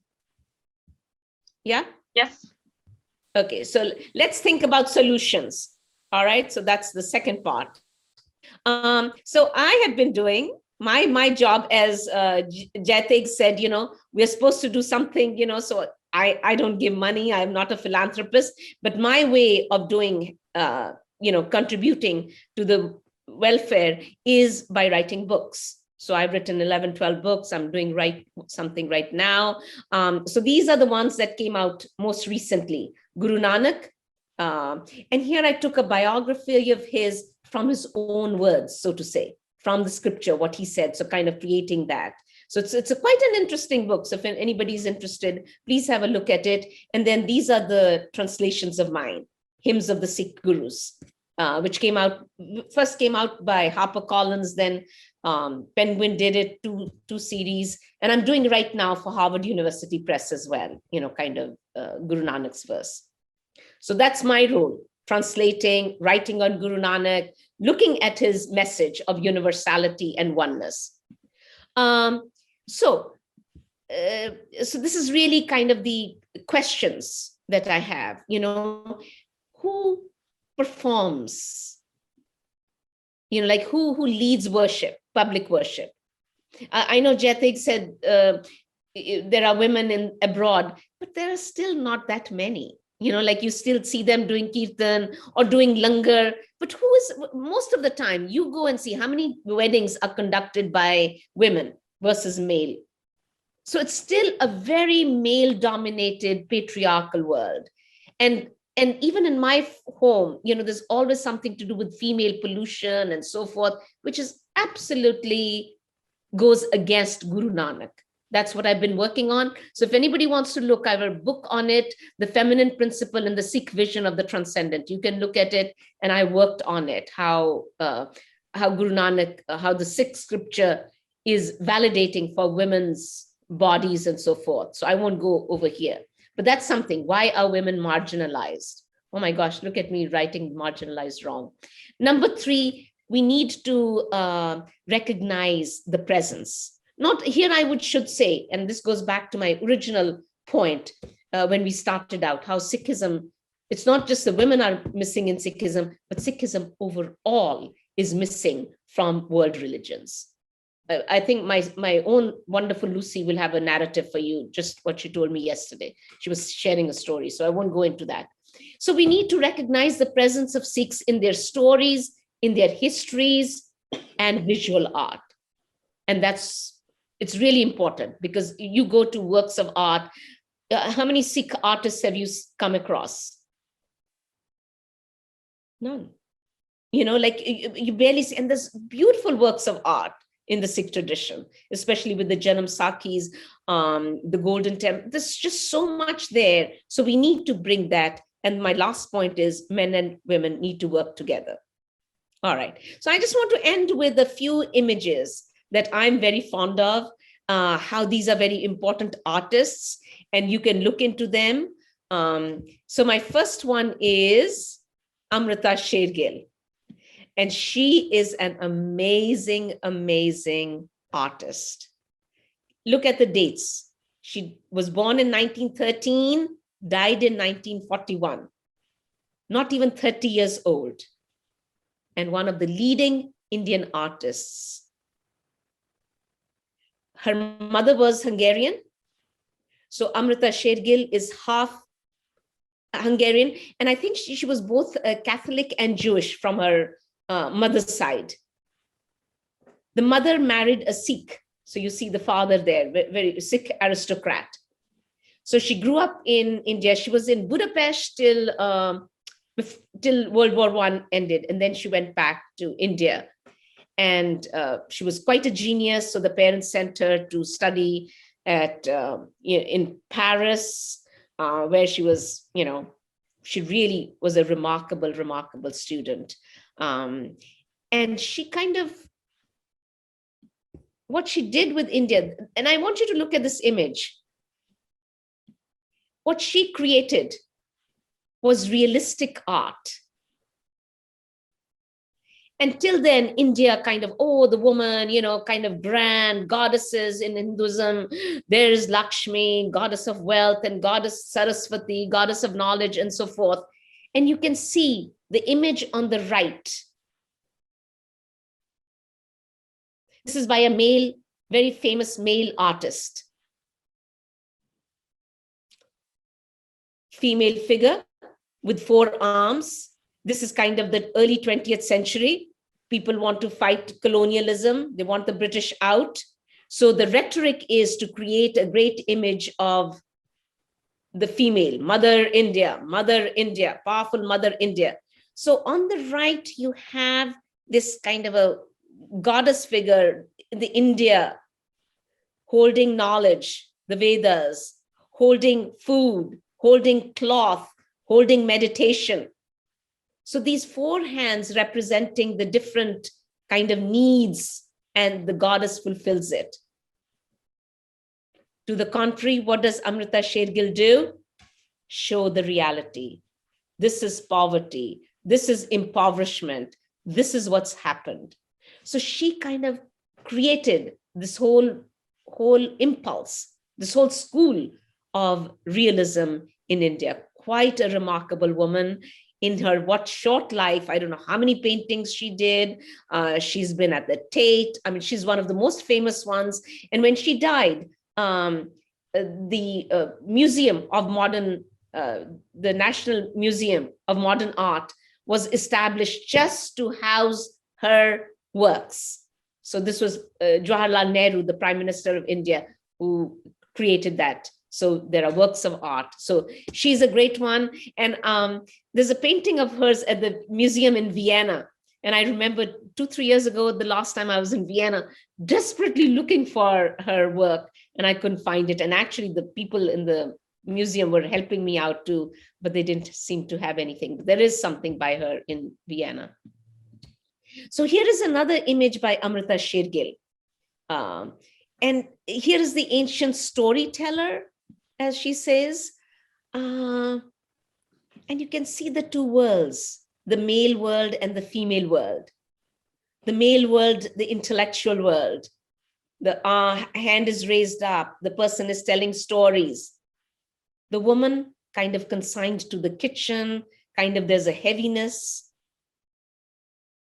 [SPEAKER 2] Yeah.
[SPEAKER 1] Yes.
[SPEAKER 2] Okay. So let's think about solutions. All right. So that's the second part. So I have been doing my job, as Jaitig said, we're supposed to do something, so I don't give money. I'm not a philanthropist, but my way of doing, contributing to the welfare is by writing books. So I've written 11, 12 books. I'm doing something right now. So these are the ones that came out most recently. Guru Nanak. And here I took a biography of his from his own words, so to say, from the scripture, what he said. So kind of creating that. So it's quite an interesting book. So if anybody's interested, please have a look at it. And then these are the translations of mine, Hymns of the Sikh Gurus, which first came out by HarperCollins, then Penguin did it, two series. And I'm doing right now for Harvard University Press as well, Guru Nanak's verse. So that's my role, translating, writing on Guru Nanak, looking at his message of universality and oneness. So this is really kind of the questions that I have, who performs, who leads worship, public worship. I know Jaitig said there are women abroad, but there are still not that many. You still see them doing kirtan or doing langar, but who is, most of the time, you go and see how many weddings are conducted by women versus male. So it's still a very male-dominated patriarchal world. And even in my home, there's always something to do with female pollution and so forth, which is absolutely goes against Guru Nanak. That's what I've been working on. So if anybody wants to look, I have a book on it, The Feminine Principle and the Sikh Vision of the Transcendent. You can look at it, and I worked on it, how Guru Nanak, how the Sikh scripture is validating for women's bodies and so forth. So I won't go over here, but that's something. Why are women marginalized? Oh my gosh, look at me writing marginalized wrong. Number 3, we need to recognize the presence. Not here, I should say, and this goes back to my original point when we started out, how Sikhism, it's not just the women are missing in Sikhism, but Sikhism overall is missing from world religions. I think my own wonderful Lucy will have a narrative for you, just what she told me yesterday. She was sharing a story, so I won't go into that. So we need to recognize the presence of Sikhs in their stories, in their histories, and visual art. And it's really important, because you go to works of art. How many Sikh artists have you come across? None. You barely see, and there's beautiful works of art, in the Sikh tradition, especially with the Janam Sakhis, the Golden Temple. There's just so much there. So we need to bring that. And my last point is men and women need to work together. All right. So I just want to end with a few images that I'm very fond of, how these are very important artists, and you can look into them. So my first one is Amrita Shergill. And she is an amazing, amazing artist. Look at the dates. She was born in 1913, died in 1941, not even 30 years old, and one of the leading Indian artists. Her mother was Hungarian. So Amrita Shergill is half Hungarian. And I think she was both Catholic and Jewish from her mother's side. The mother married a Sikh. So you see the father there, very Sikh aristocrat. So she grew up in India. She was in Budapest till World War I ended. And then she went back to India. And she was quite a genius. So the parents sent her to study at in Paris, where she was, she really was a remarkable, remarkable student. And she kind of, what she did with India, and I want you to look at this image. What she created was realistic art. Until then, India kind of, the woman, kind of grand goddesses in Hinduism. There is Lakshmi, goddess of wealth, and goddess Saraswati, goddess of knowledge, and so forth. And you can see the image on the right. This is by a male, very famous male artist. Female figure with 4 arms. This is kind of the early 20th century. People want to fight colonialism. They want the British out. So the rhetoric is to create a great image of the female, Mother India, powerful Mother India. So on the right, you have this kind of a goddess figure in the India, holding knowledge, the Vedas, holding food, holding cloth, holding meditation. So these 4 hands representing the different kind of needs, and the goddess fulfills it. To the contrary, what does Amrita Shergill do? Show the reality. This is poverty. This is impoverishment. This is what's happened. So she kind of created this whole impulse, this whole school of realism in India. Quite a remarkable woman. In her short life, I don't know how many paintings she did. She's been at the Tate. I mean, she's one of the most famous ones. And when she died, the Museum of Modern, the National Museum of Modern Art was established just to house her works. So this was Jawaharlal Nehru, the Prime Minister of India, who created that. So there are works of art. So she's a great one. And there's a painting of hers at the museum in Vienna. And I remember 2-3 years ago, the last time I was in Vienna, desperately looking for her work, and I couldn't find it. And actually the people in the museum were helping me out too, but they didn't seem to have anything. But there is something by her in Vienna. So here is another image by Amrita Shergill. And here is the ancient storyteller, as she says. And you can see the 2 worlds, the male world and the female world. The male world, the intellectual world. The hand is raised up. The person is telling stories. The woman kind of consigned to the kitchen, kind of there's a heaviness,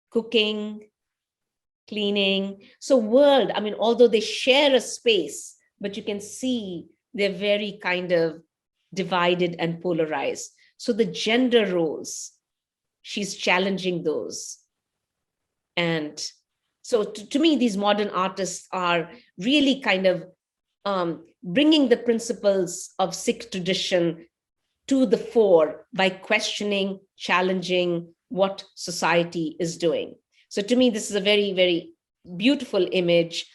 [SPEAKER 2] cooking, cleaning. So world, I mean, although they share a space, but you can see they're very kind of divided and polarized. So the gender roles, she's challenging those. And so to me, these modern artists are really kind of bringing the principles of Sikh tradition to the fore by questioning, challenging what society is doing. So to me, this is a very, very beautiful image.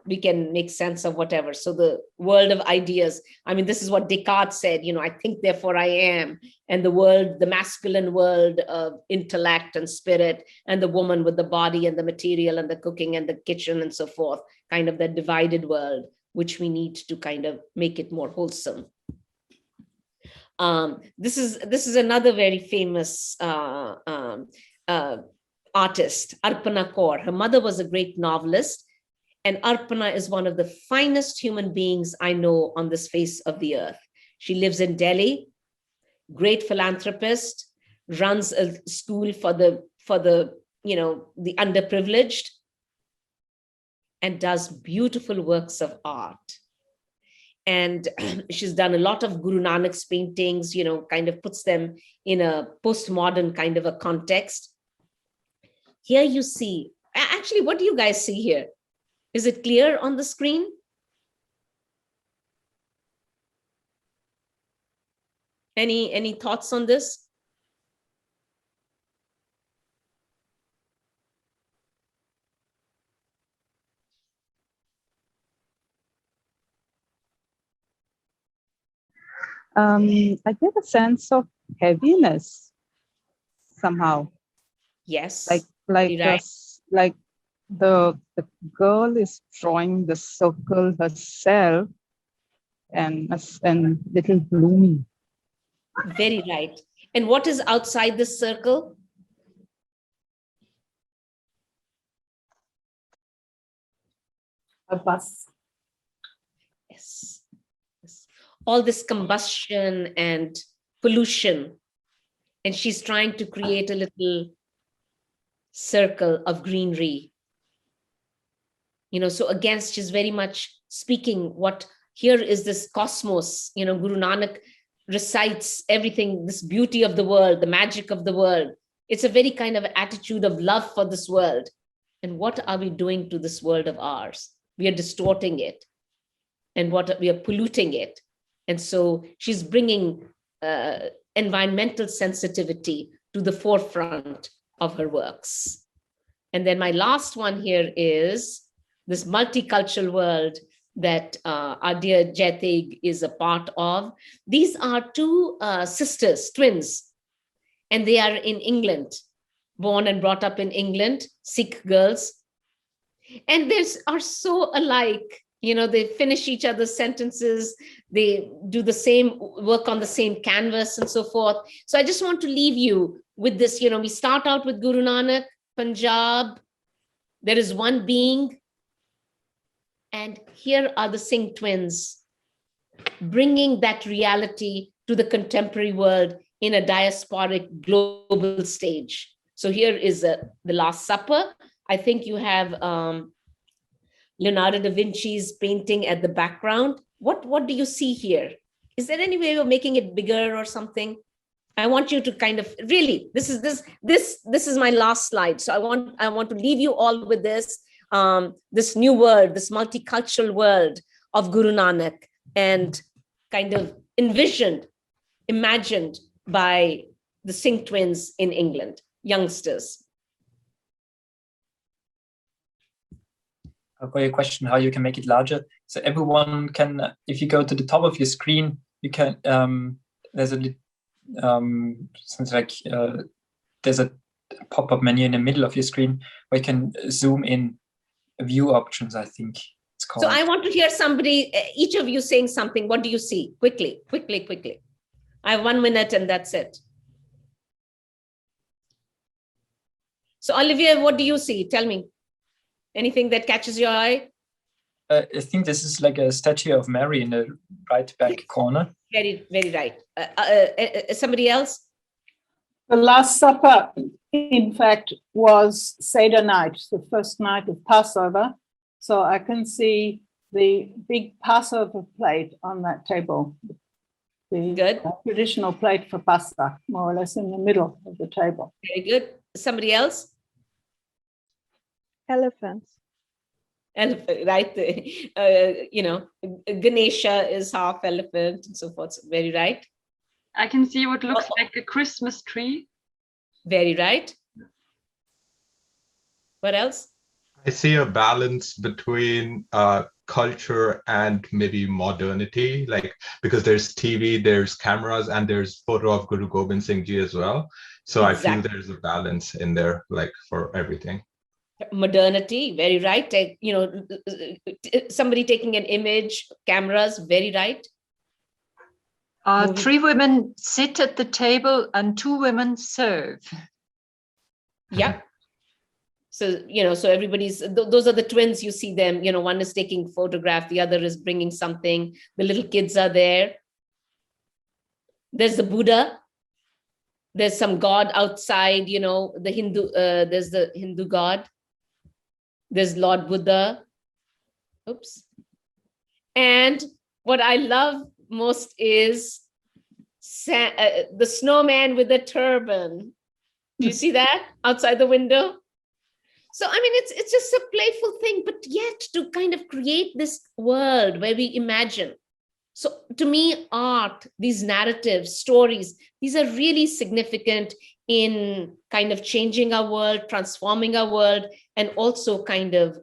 [SPEAKER 2] We can make sense of whatever. So the world of ideas, I mean, this is what Descartes said, I think, therefore I am. And the world, the masculine world of intellect and spirit, and the woman with the body and the material and the cooking and the kitchen and so forth, kind of that divided world, which we need to kind of make it more wholesome. This is another very famous artist, Arpana Kaur. Her mother was a great novelist. And Arpana is one of the finest human beings I know on this face of the earth. She lives in Delhi, great philanthropist, runs a school for the underprivileged, and does beautiful works of art. And she's done a lot of Guru Nanak's paintings, kind of puts them in a postmodern kind of a context. Here you see, actually, what do you guys see here? Is it clear on the screen? Any thoughts on this?
[SPEAKER 7] I get a sense of heaviness somehow.
[SPEAKER 2] Yes.
[SPEAKER 7] Like the girl is drawing the circle herself, and little gloomy.
[SPEAKER 2] Very right. And what is outside this circle?
[SPEAKER 7] A bus.
[SPEAKER 2] Yes. All this combustion and pollution. And she's trying to create a little circle of greenery. So again, she's very much speaking what here is this cosmos. Guru Nanak recites everything, this beauty of the world, the magic of the world. It's a very kind of attitude of love for this world. And what are we doing to this world of ours? We are distorting it, and we are polluting it. And so she's bringing environmental sensitivity to the forefront of her works. And then my last one here is this multicultural world that our dear J Tech is a part of. These are two sisters, twins, and they are in England, born and brought up in England, Sikh girls. And they are so alike. They finish each other's sentences, they do the same work on the same canvas and so forth. So I just want to leave you with this. We start out with Guru Nanak, Punjab. There is one being. And here are the Singh twins, bringing that reality to the contemporary world in a diasporic global stage. So here is the Last Supper. I think you have Leonardo da Vinci's painting at the background. What do you see here? Is there any way of making it bigger or something? I want you to kind of really, this is my last slide. So I want to leave you all with this. This new world, this multicultural world of Guru Nanak, and kind of imagined by the Singh twins in England, youngsters.
[SPEAKER 4] I've got a question how you can make it larger. So everyone can, if you go to the top of your screen, you can, there's a, there's a pop-up menu in the middle of your screen where you can zoom in. View options, I think it's called.
[SPEAKER 2] So I want to hear somebody, each of you saying something. What do you see? Quickly. I have 1 minute and that's it. So Olivier, what do you see? Tell me. Anything that catches your eye?
[SPEAKER 4] I think this is like a statue of Mary in the right back corner.
[SPEAKER 2] Very, very right. Somebody else?
[SPEAKER 7] The Last Supper, in fact, was Seder night, the first night of Passover. So I can see the big Passover plate on that table. The traditional plate for Passover, more or less in the middle of the table.
[SPEAKER 2] Very good. Somebody else?
[SPEAKER 8] Elephants.
[SPEAKER 2] Elephant, right? Ganesha is half elephant and so forth. Very right.
[SPEAKER 1] I can see what looks like a Christmas tree.
[SPEAKER 2] Very right. What else?
[SPEAKER 6] I see a balance between culture and maybe modernity, like because there's TV, there's cameras, and there's photo of Guru Gobind Singh Ji as well. So I feel
[SPEAKER 2] Exactly.
[SPEAKER 6] there's a balance in there, like for everything.
[SPEAKER 2] Modernity, very right. Somebody taking an image, cameras, very right.
[SPEAKER 8] Three women sit at the table and two women serve.
[SPEAKER 2] Yeah. So, so everybody's, those are the twins, you see them, one is taking photograph, the other is bringing something. The little kids are there. There's the Buddha. There's some God outside, the Hindu, there's the Hindu God. There's Lord Buddha. Oops. And what I love most is the snowman with the turban. Do you see that outside the window? So, I mean, it's just a playful thing, but yet to kind of create this world where we imagine. So to me, art, these narratives, stories, these are really significant in kind of changing our world, transforming our world, and also kind of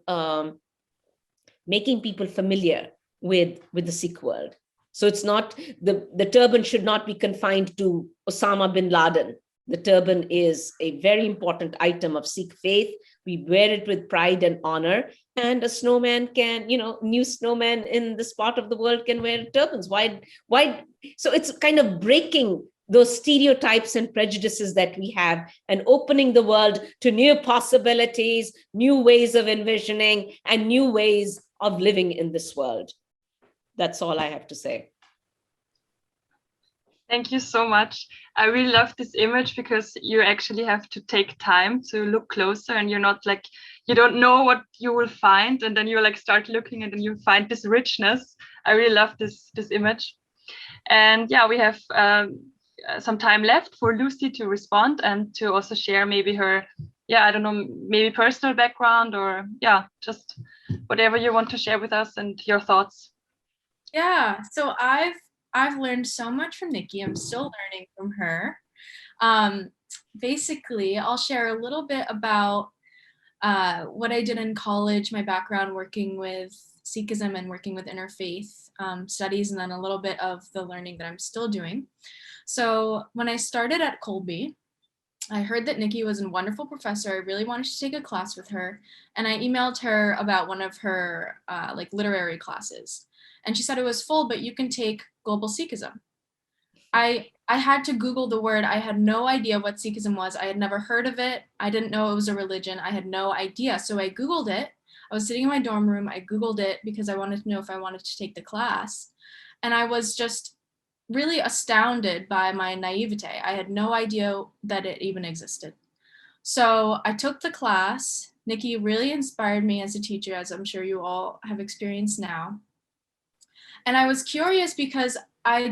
[SPEAKER 2] making people familiar with the Sikh world. So it's not, the turban should not be confined to Osama bin Laden. The turban is a very important item of Sikh faith. We wear it with pride and honor. And a snowman can, new snowman in this part of the world can wear turbans. Why? So it's kind of breaking those stereotypes and prejudices that we have and opening the world to new possibilities, new ways of envisioning, and new ways of living in this world. That's all I have to say.
[SPEAKER 1] Thank you so much. I really love this image because you actually have to take time to look closer, and you're not like, you don't know what you will find, and then you like start looking and then you find this richness. I really love this image. And yeah, we have some time left for Lucy to respond and to also share maybe her, I don't know, maybe personal background or just whatever you want to share with us and your thoughts.
[SPEAKER 3] Yeah, so I've learned so much from Nikky. I'm still learning from her. Basically, I'll share a little bit about what I did in college, my background working with Sikhism and working with interfaith studies, and then a little bit of the learning that I'm still doing. So when I started at Colby, I heard that Nikky was a wonderful professor. I really wanted to take a class with her, and I emailed her about one of her literary classes. And she said it was full, but you can take Global Sikhism. I had to Google the word. I had no idea what Sikhism was. I had never heard of it. I didn't know it was a religion. I had no idea. So I Googled it. I was sitting in my dorm room. I Googled it because I wanted to know if I wanted to take the class. And I was just really astounded by my naivete. I had no idea that it even existed. So I took the class. Nikky really inspired me as a teacher, as I'm sure you all have experienced now. And I was curious because I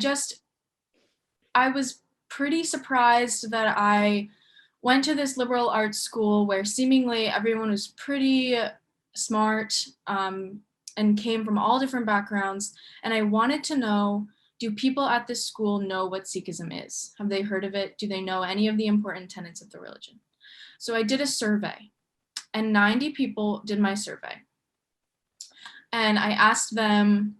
[SPEAKER 3] was pretty surprised that I went to this liberal arts school where seemingly everyone was pretty smart and came from all different backgrounds. And I wanted to know, do people at this school know what Sikhism is? Have they heard of it? Do they know any of the important tenets of the religion? So I did a survey, and 90 people did my survey. And I asked them,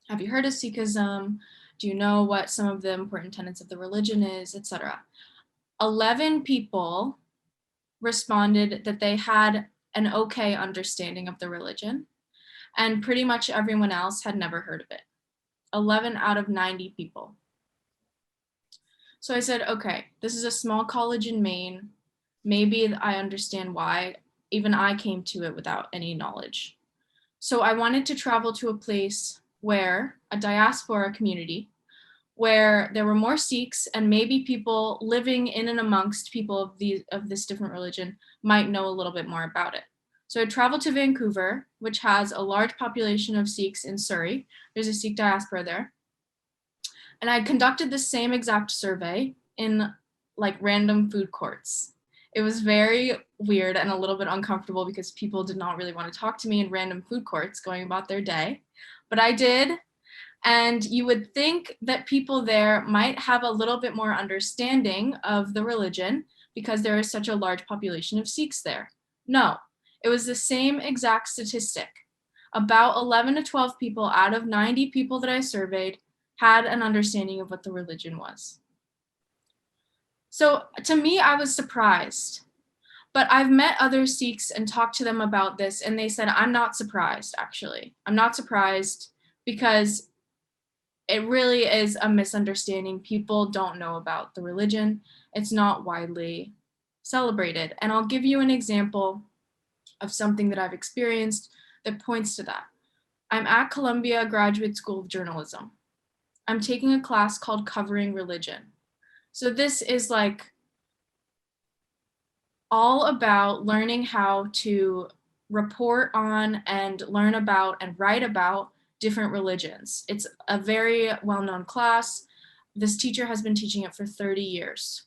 [SPEAKER 3] have you heard of Sikhism? Do you know what some of the important tenets of the religion is, etc.? 11 people responded that they had an okay understanding of the religion, and pretty much everyone else had never heard of it. 11 out of 90 people. So I said, okay, this is a small college in Maine. Maybe I understand why. Even I came to it without any knowledge. So I wanted to travel to a place where a diaspora community, where there were more Sikhs and maybe people living in and amongst people of this different religion might know a little bit more about it. So I traveled to Vancouver, which has a large population of Sikhs in Surrey. There's a Sikh diaspora there. And I conducted the same exact survey in like random food courts. It was very weird and a little bit uncomfortable because people did not really want to talk to me in random food courts going about their day. But I did. And you would think that people there might have a little bit more understanding of the religion because there is such a large population of Sikhs there. No, It was the same exact statistic. About 11 to 12 people out of 90 people that I surveyed had an understanding of what the religion was. So to me, I was surprised. But I've met other Sikhs and talked to them about this, and they said, I'm not surprised, actually. I'm not surprised because it really is a misunderstanding. People don't know about the religion. It's not widely celebrated. And I'll give you an example of something that I've experienced that points to that. I'm at Columbia Graduate School of Journalism. I'm taking a class called Covering Religion. So this is like all about learning how to report on and learn about and write about different religions. It's a very well-known class. This teacher has been teaching it for 30 years.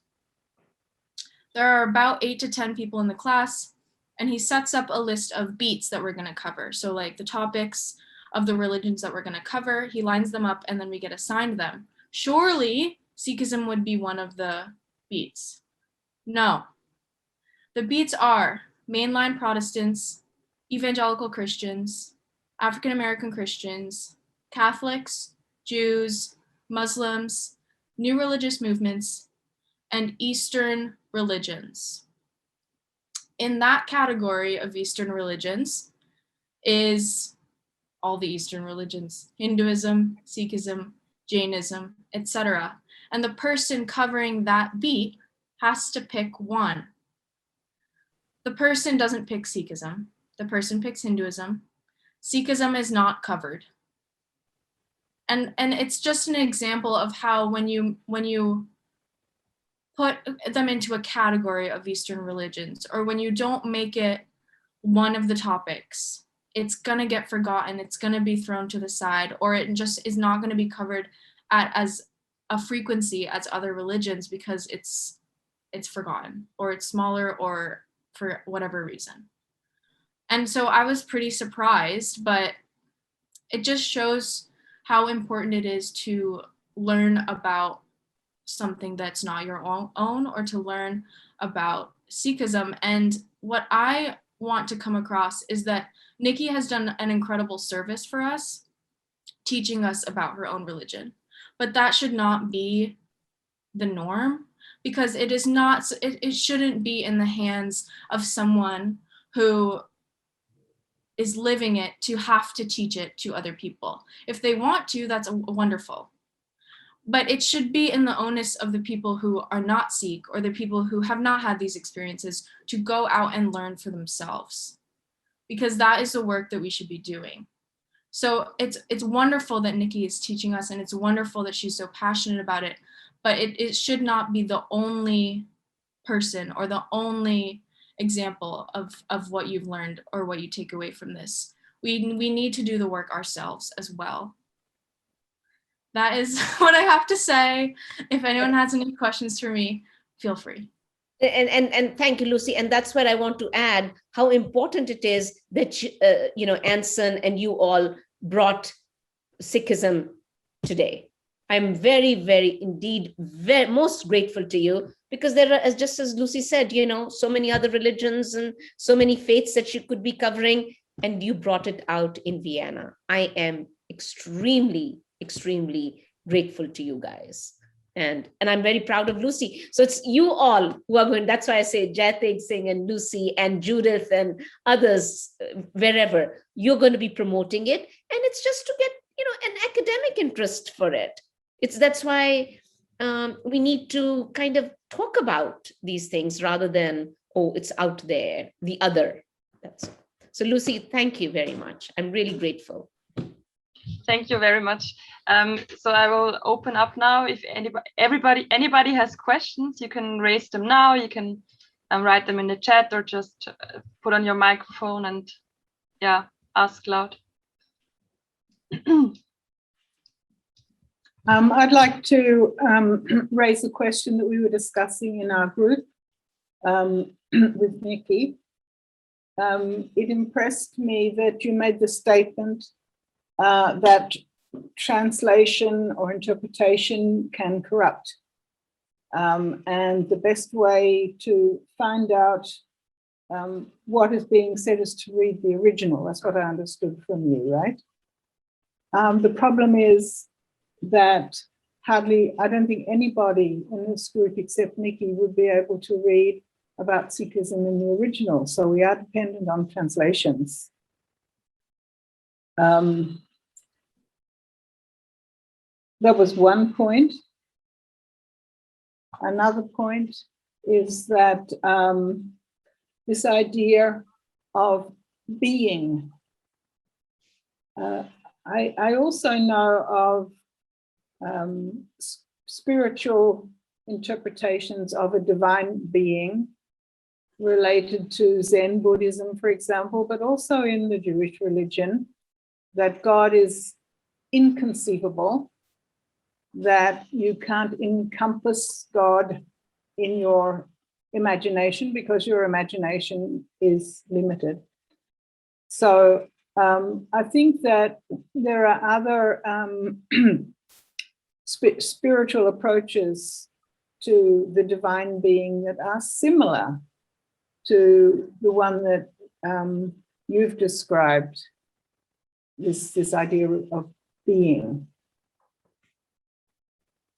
[SPEAKER 3] There are about 8 to 10 people in the class, and he sets up a list of beats that we're going to cover. So like the topics of the religions that we're going to cover, he lines them up, and then we get assigned them. Surely Sikhism would be one of the beats. No. The beats are mainline Protestants, evangelical Christians, African American Christians, Catholics, Jews, Muslims, new religious movements, and Eastern religions. In that category of Eastern religions is all the Eastern religions, Hinduism, Sikhism, Jainism, etc. And the person covering that beat has to pick one. The person doesn't pick Sikhism. The person picks Hinduism. Sikhism is not covered. And it's just an example of how when you put them into a category of Eastern religions, or when you don't make it one of the topics, it's gonna get forgotten, it's gonna be thrown to the side, or it just is not gonna be covered at as a frequency as other religions because it's forgotten, or it's smaller, or for whatever reason. And so I was pretty surprised, but it just shows how important it is to learn about something that's not your own, or to learn about Sikhism. And what I want to come across is that Nikky has done an incredible service for us, teaching us about her own religion. But that should not be the norm, because it is not, it shouldn't be in the hands of someone who is living it to have to teach it to other people. If they want to, that's wonderful. But it should be in the onus of the people who are not Sikh, or the people who have not had these experiences, to go out and learn for themselves, because that is the work that we should be doing. So it's wonderful that Nikky is teaching us, and it's wonderful that she's so passionate about it, but it should not be the only person or the only example of what you've learned or what you take away from this. We need to do the work ourselves as well. That is what I have to say. If anyone has any questions for me, feel free.
[SPEAKER 2] And thank you, Lucy. And that's where I want to add how important it is that Anson and you all brought Sikhism today. I'm very, very indeed most grateful to you, because there are, just as Lucy said, so many other religions and so many faiths that you could be covering, and you brought it out in Vienna. I am extremely, extremely grateful to you guys. And I'm very proud of Lucy. So it's you all who are going, that's why I say J Tech and Lucy and Judith and others, wherever, you're going to be promoting it. And it's just to get, an academic interest for it. That's why we need to kind of talk about these things rather than, oh, it's out there, the other. So Lucy, thank you very much. I'm really grateful.
[SPEAKER 1] Thank you very much. So I will open up now. If anybody has questions, you can raise them now. You can write them in the chat, or just put on your microphone and ask loud.
[SPEAKER 7] I'd like to raise a question that we were discussing in our group with Nikky. It impressed me that you made the statement that translation or interpretation can corrupt. And the best way to find out what is being said is to read the original. That's what I understood from you, right? The problem is that I don't think anybody in this group except Nikki would be able to read about Sikhism in the original. So we are dependent on translations. That was one point. Another point is that this idea of being. I also know of spiritual interpretations of a divine being related to Zen Buddhism, for example, but also in the Jewish religion, that God is inconceivable, that you can't encompass God in your imagination because your imagination is limited. So I think that there are other spiritual approaches to the divine being that are similar to the one that you've described, this idea of being.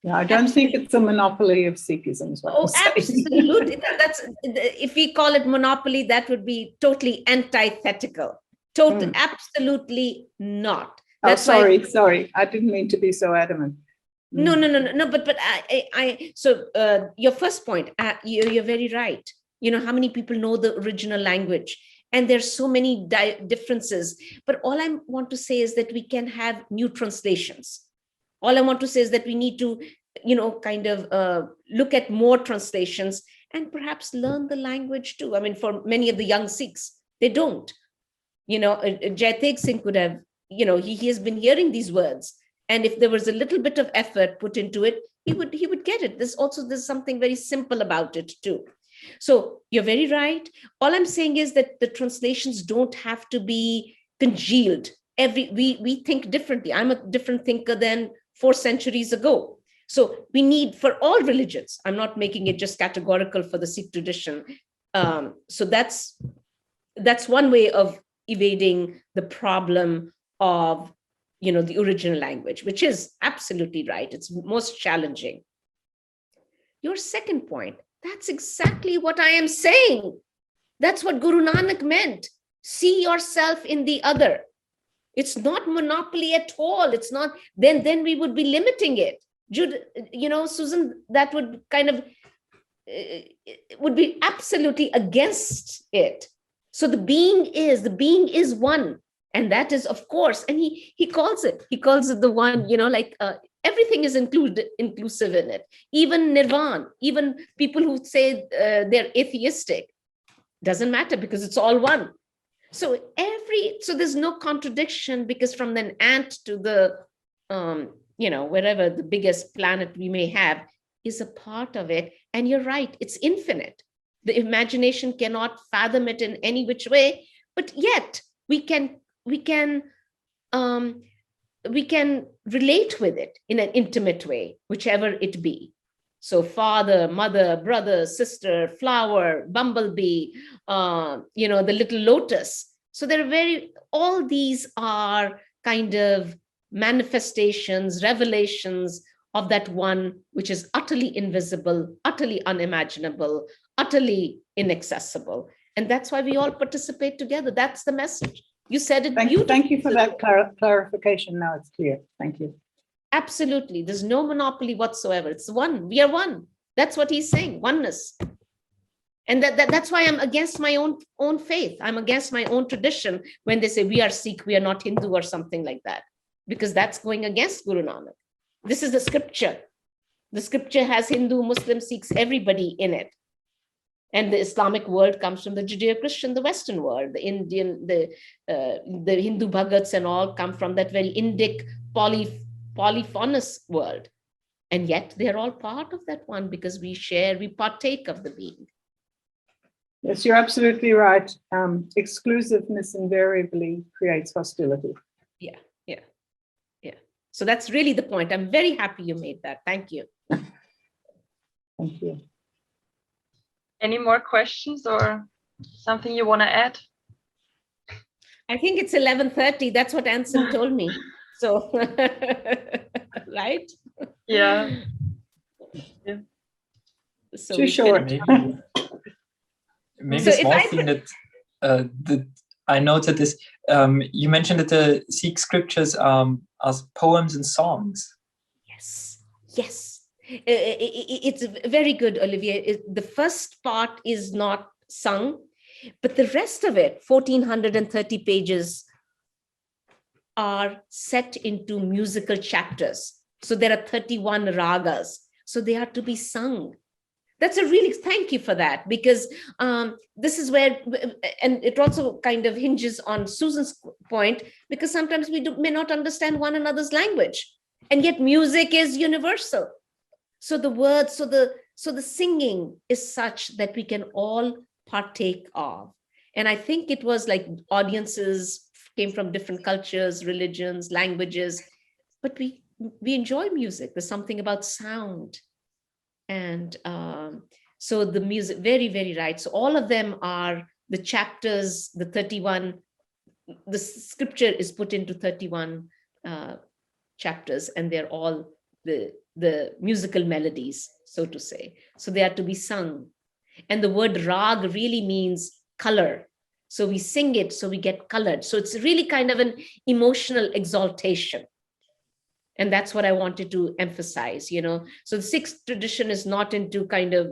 [SPEAKER 7] No, I don't think it's a monopoly of Sikhism.
[SPEAKER 2] Oh, absolutely. That's, if we call it monopoly, that would be totally antithetical. Absolutely not. That's
[SPEAKER 7] sorry. I didn't mean to be so adamant.
[SPEAKER 2] No. But so your first point, you're very right. You know, how many people know the original language? And there's so many differences. But all I want to say is that we can have new translations. All I want to say is that we need to, kind of look at more translations and perhaps learn the language too. I mean, for many of the young Sikhs, they don't. J Tech Singh could have, he has been hearing these words. And if there was a little bit of effort put into it, he would get it. There's something very simple about it too. So you're very right. All I'm saying is that the translations don't have to be congealed. We think differently. I'm a different thinker than 4 centuries ago. So we need, for all religions, I'm not making it just categorical for the Sikh tradition. So that's one way of evading the problem of, the original language, which is absolutely right. It's most challenging. Your second point, that's exactly what I am saying. That's what Guru Nanak meant. See yourself in the other. It's not monopoly at all. It's not, then we would be limiting it. Susan, that would kind of, would be absolutely against it. So the being is one. And that is, of course, and he calls it the one, everything is inclusive in it. Even nirvana, even people who say they're atheistic, doesn't matter because it's all one. So there's no contradiction, because from the ant to the, wherever the biggest planet we may have is a part of it. And you're right, it's infinite. The imagination cannot fathom it in any which way, but yet we can relate with it in an intimate way, whichever it be. So father, mother, brother, sister, flower, bumblebee, the little lotus. So all these are kind of manifestations, revelations of that one which is utterly invisible, utterly unimaginable, utterly inaccessible. And that's why we all participate together. That's the message. You said it beautifully.
[SPEAKER 7] Thank you for that clarification. Now it's clear. Thank you.
[SPEAKER 2] Absolutely. There's no monopoly whatsoever. It's one. We are one. That's what he's saying, oneness. And that's why I'm against my own faith. I'm against my own tradition when they say we are Sikh, we are not Hindu or something like that, because that's going against Guru Nanak. This is the scripture. The scripture has Hindu, Muslim, Sikhs, everybody in it. And the Islamic world comes from the Judeo-Christian, the Western world. The Indian, the Hindu Bhagats and all come from that very Indic polyphonous world. And yet they're all part of that one, because we partake of the being.
[SPEAKER 7] Yes, you're absolutely right. Exclusiveness invariably creates hostility.
[SPEAKER 2] Yeah. So that's really the point. I'm very happy you made that. Thank you.
[SPEAKER 7] Thank you.
[SPEAKER 1] Any more questions or Something you want to add?
[SPEAKER 2] I think it's 11:30. That's what Anson told me. So, right?
[SPEAKER 1] Yeah.
[SPEAKER 2] So
[SPEAKER 7] Too
[SPEAKER 2] we
[SPEAKER 7] short.
[SPEAKER 4] Maybe
[SPEAKER 2] So
[SPEAKER 4] a
[SPEAKER 2] if
[SPEAKER 4] small
[SPEAKER 2] I
[SPEAKER 4] thing that I noted is you mentioned that the Sikh scriptures are poems and songs.
[SPEAKER 2] Yes, yes. It's very good, Olivier. The first part is not sung, but the rest of it, 1430 pages, are set into musical chapters. So there are 31 ragas. So they are to be sung. That's a really, thank you for that, because this is where, and it also kind of hinges on Susan's point, because sometimes we may not understand one another's language, and yet music is universal. So the words, so the singing is such that we can all partake of. And I think it was like audiences came from different cultures, religions, languages, but we enjoy music. There's something about sound. And so the music, very, very right. So all of them are the chapters, the 31, the scripture is put into 31 chapters, and they're all the musical melodies, so to say. So they are to be sung. And the word rag really means color. So we sing it, so we get colored. So it's really kind of an emotional exaltation. And that's what I wanted to emphasize, you know. So the Sikh tradition is not into kind of,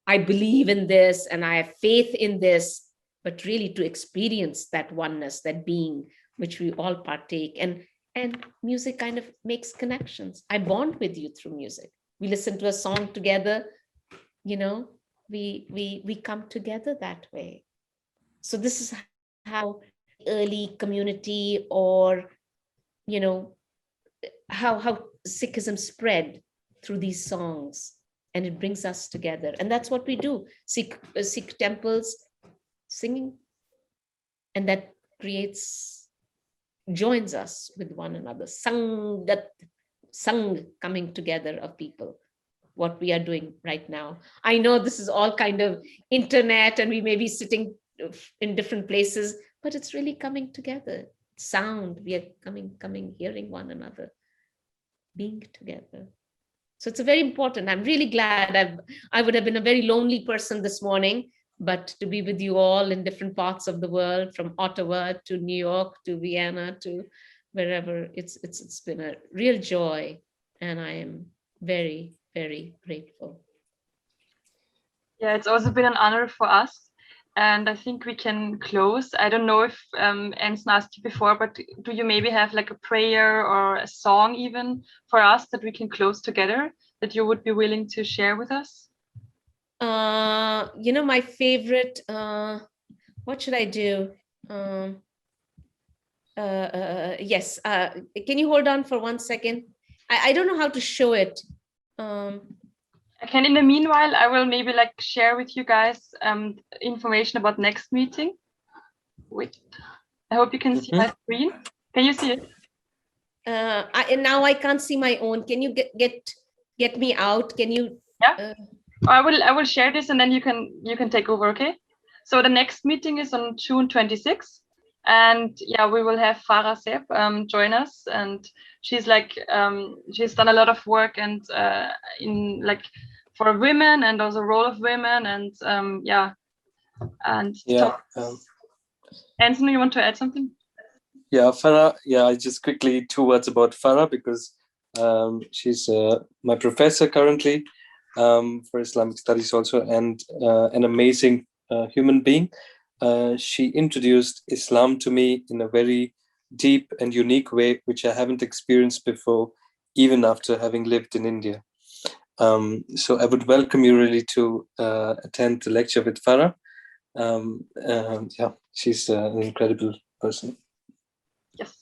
[SPEAKER 2] I believe in this and I have faith in this, but really to experience that oneness, that being, which we all partake. And music kind of makes connections. I bond with you through music. We listen to a song together, you know, we come together that way. So this is how early community, or, you know, how Sikhism spread through these songs, and it brings us together. And that's what we do. Sikh temples, singing, and that joins us with one another. Sang coming together of people, what we are doing right now. I know this is all kind of internet and we may be sitting in different places, but it's really coming together. Sound, we are coming, hearing one another, being together. So it's a very important. I'm really glad. I would have been a very lonely person this morning, but to be with you all in different parts of the world, from Ottawa to New York to Vienna to wherever, it's been a real joy, and I am very, very grateful.
[SPEAKER 1] Yeah, it's also been an honor for us. And I think we can close. I don't know if Anson asked you before, but do you maybe have like a prayer or a song even for us that we can close together, that you would be willing to share with us?
[SPEAKER 2] You know, my favorite, what should I do? Yes, can you hold on for 1 second? I don't know how to show it.
[SPEAKER 1] I can, in the meanwhile, I will maybe like share with you guys information about next meeting. Wait, I hope you can see my screen. Can you see it?
[SPEAKER 2] Now I can't see my own. Can you get me out? Can you?
[SPEAKER 1] Yeah. I will share this, and then you can take over. Okay. So the next meeting is on June 26th. And yeah, we will have Farah Seb join us, and she's like she's done a lot of work and in like for women, and also role of women, and Anson, you want to add something?
[SPEAKER 5] Yeah, Farah. Yeah, I just quickly 2 words about Farah, because she's my professor currently for Islamic studies also, and an amazing human being. She introduced Islam to me in a very deep and unique way, which I haven't experienced before, even after having lived in India. So I would welcome you really to attend the lecture with Farah. Yeah, she's an incredible person.
[SPEAKER 1] Yes.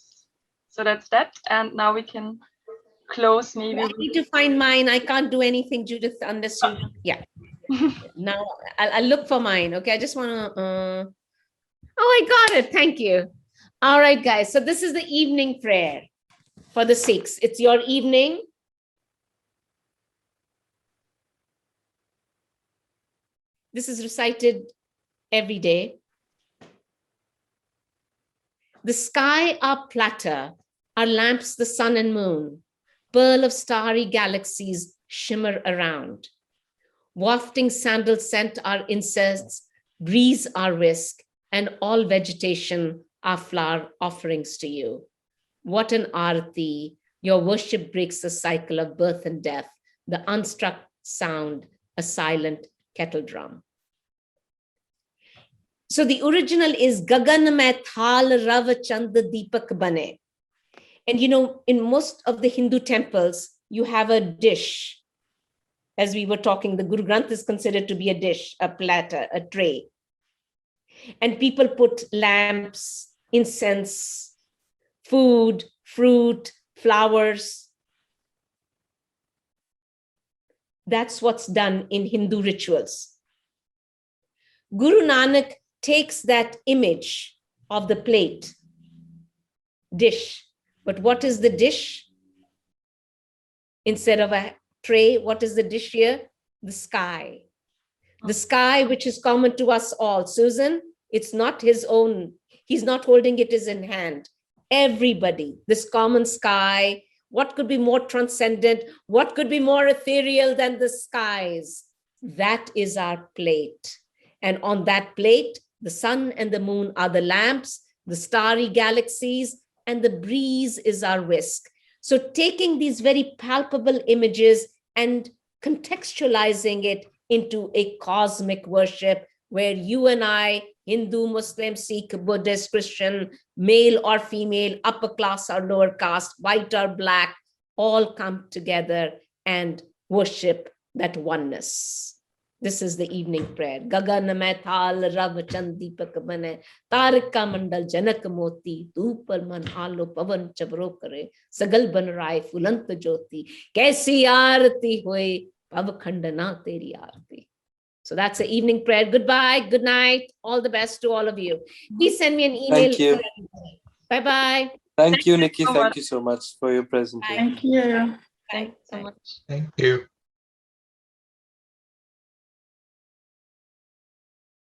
[SPEAKER 1] So that's that. And now we can close maybe.
[SPEAKER 2] I need to find mine. I can't do anything, Judith, unless you, yeah. Now I'll look for mine. Okay, I just want to, oh, I got it. Thank you. All right, guys. So this is the evening prayer for the Sikhs. It's your evening. This is recited every day. The sky, our platter, our lamps, the sun and moon, pearl of starry galaxies shimmer around. Wafting sandal scent our incense, breeze our whisk, and all vegetation our flower offerings to you. What an arati! Your worship breaks the cycle of birth and death, the unstruck sound, a silent kettle drum. So the original is Gagan mein thal rav chand deepak bane. And you know, in most of the Hindu temples, you have a dish. As we were talking, the Guru Granth is considered to be a dish, a platter, a tray. And people put lamps, incense, food, fruit, flowers. That's what's done in Hindu rituals. Guru Nanak takes that image of the plate, dish. But what is the dish? Instead of a tray, what is the dish here? The sky. The sky, which is common to us all. Susan, it's not his own. He's not holding it in hand. Everybody, this common sky, what could be more transcendent? What could be more ethereal than the skies? That is our plate. And on that plate, the sun and the moon are the lamps, the starry galaxies, and the breeze is our whisk. So taking these very palpable images and contextualizing it into a cosmic worship where you and I, Hindu, Muslim, Sikh, Buddhist, Christian, male or female, upper class or lower caste, white or black, all come together and worship that oneness. This is the evening prayer. Gagan mein thal rav chand deepak bane, tarika mandal janak moti, dupar man alo pavan chavro kare, sagal ban rai fulant jyoti, kaisi aarti hoye, pav khandana teri aarti. So that's the evening prayer. Goodbye, good night, all the best to all of you. Please send me an email.
[SPEAKER 5] Thank you.
[SPEAKER 2] Bye-bye.
[SPEAKER 5] Thank you, Nikki.
[SPEAKER 1] so
[SPEAKER 5] Thank
[SPEAKER 1] much.
[SPEAKER 5] you so much for your presentation.
[SPEAKER 7] Thank you.
[SPEAKER 1] Thanks so much.
[SPEAKER 6] Thank you.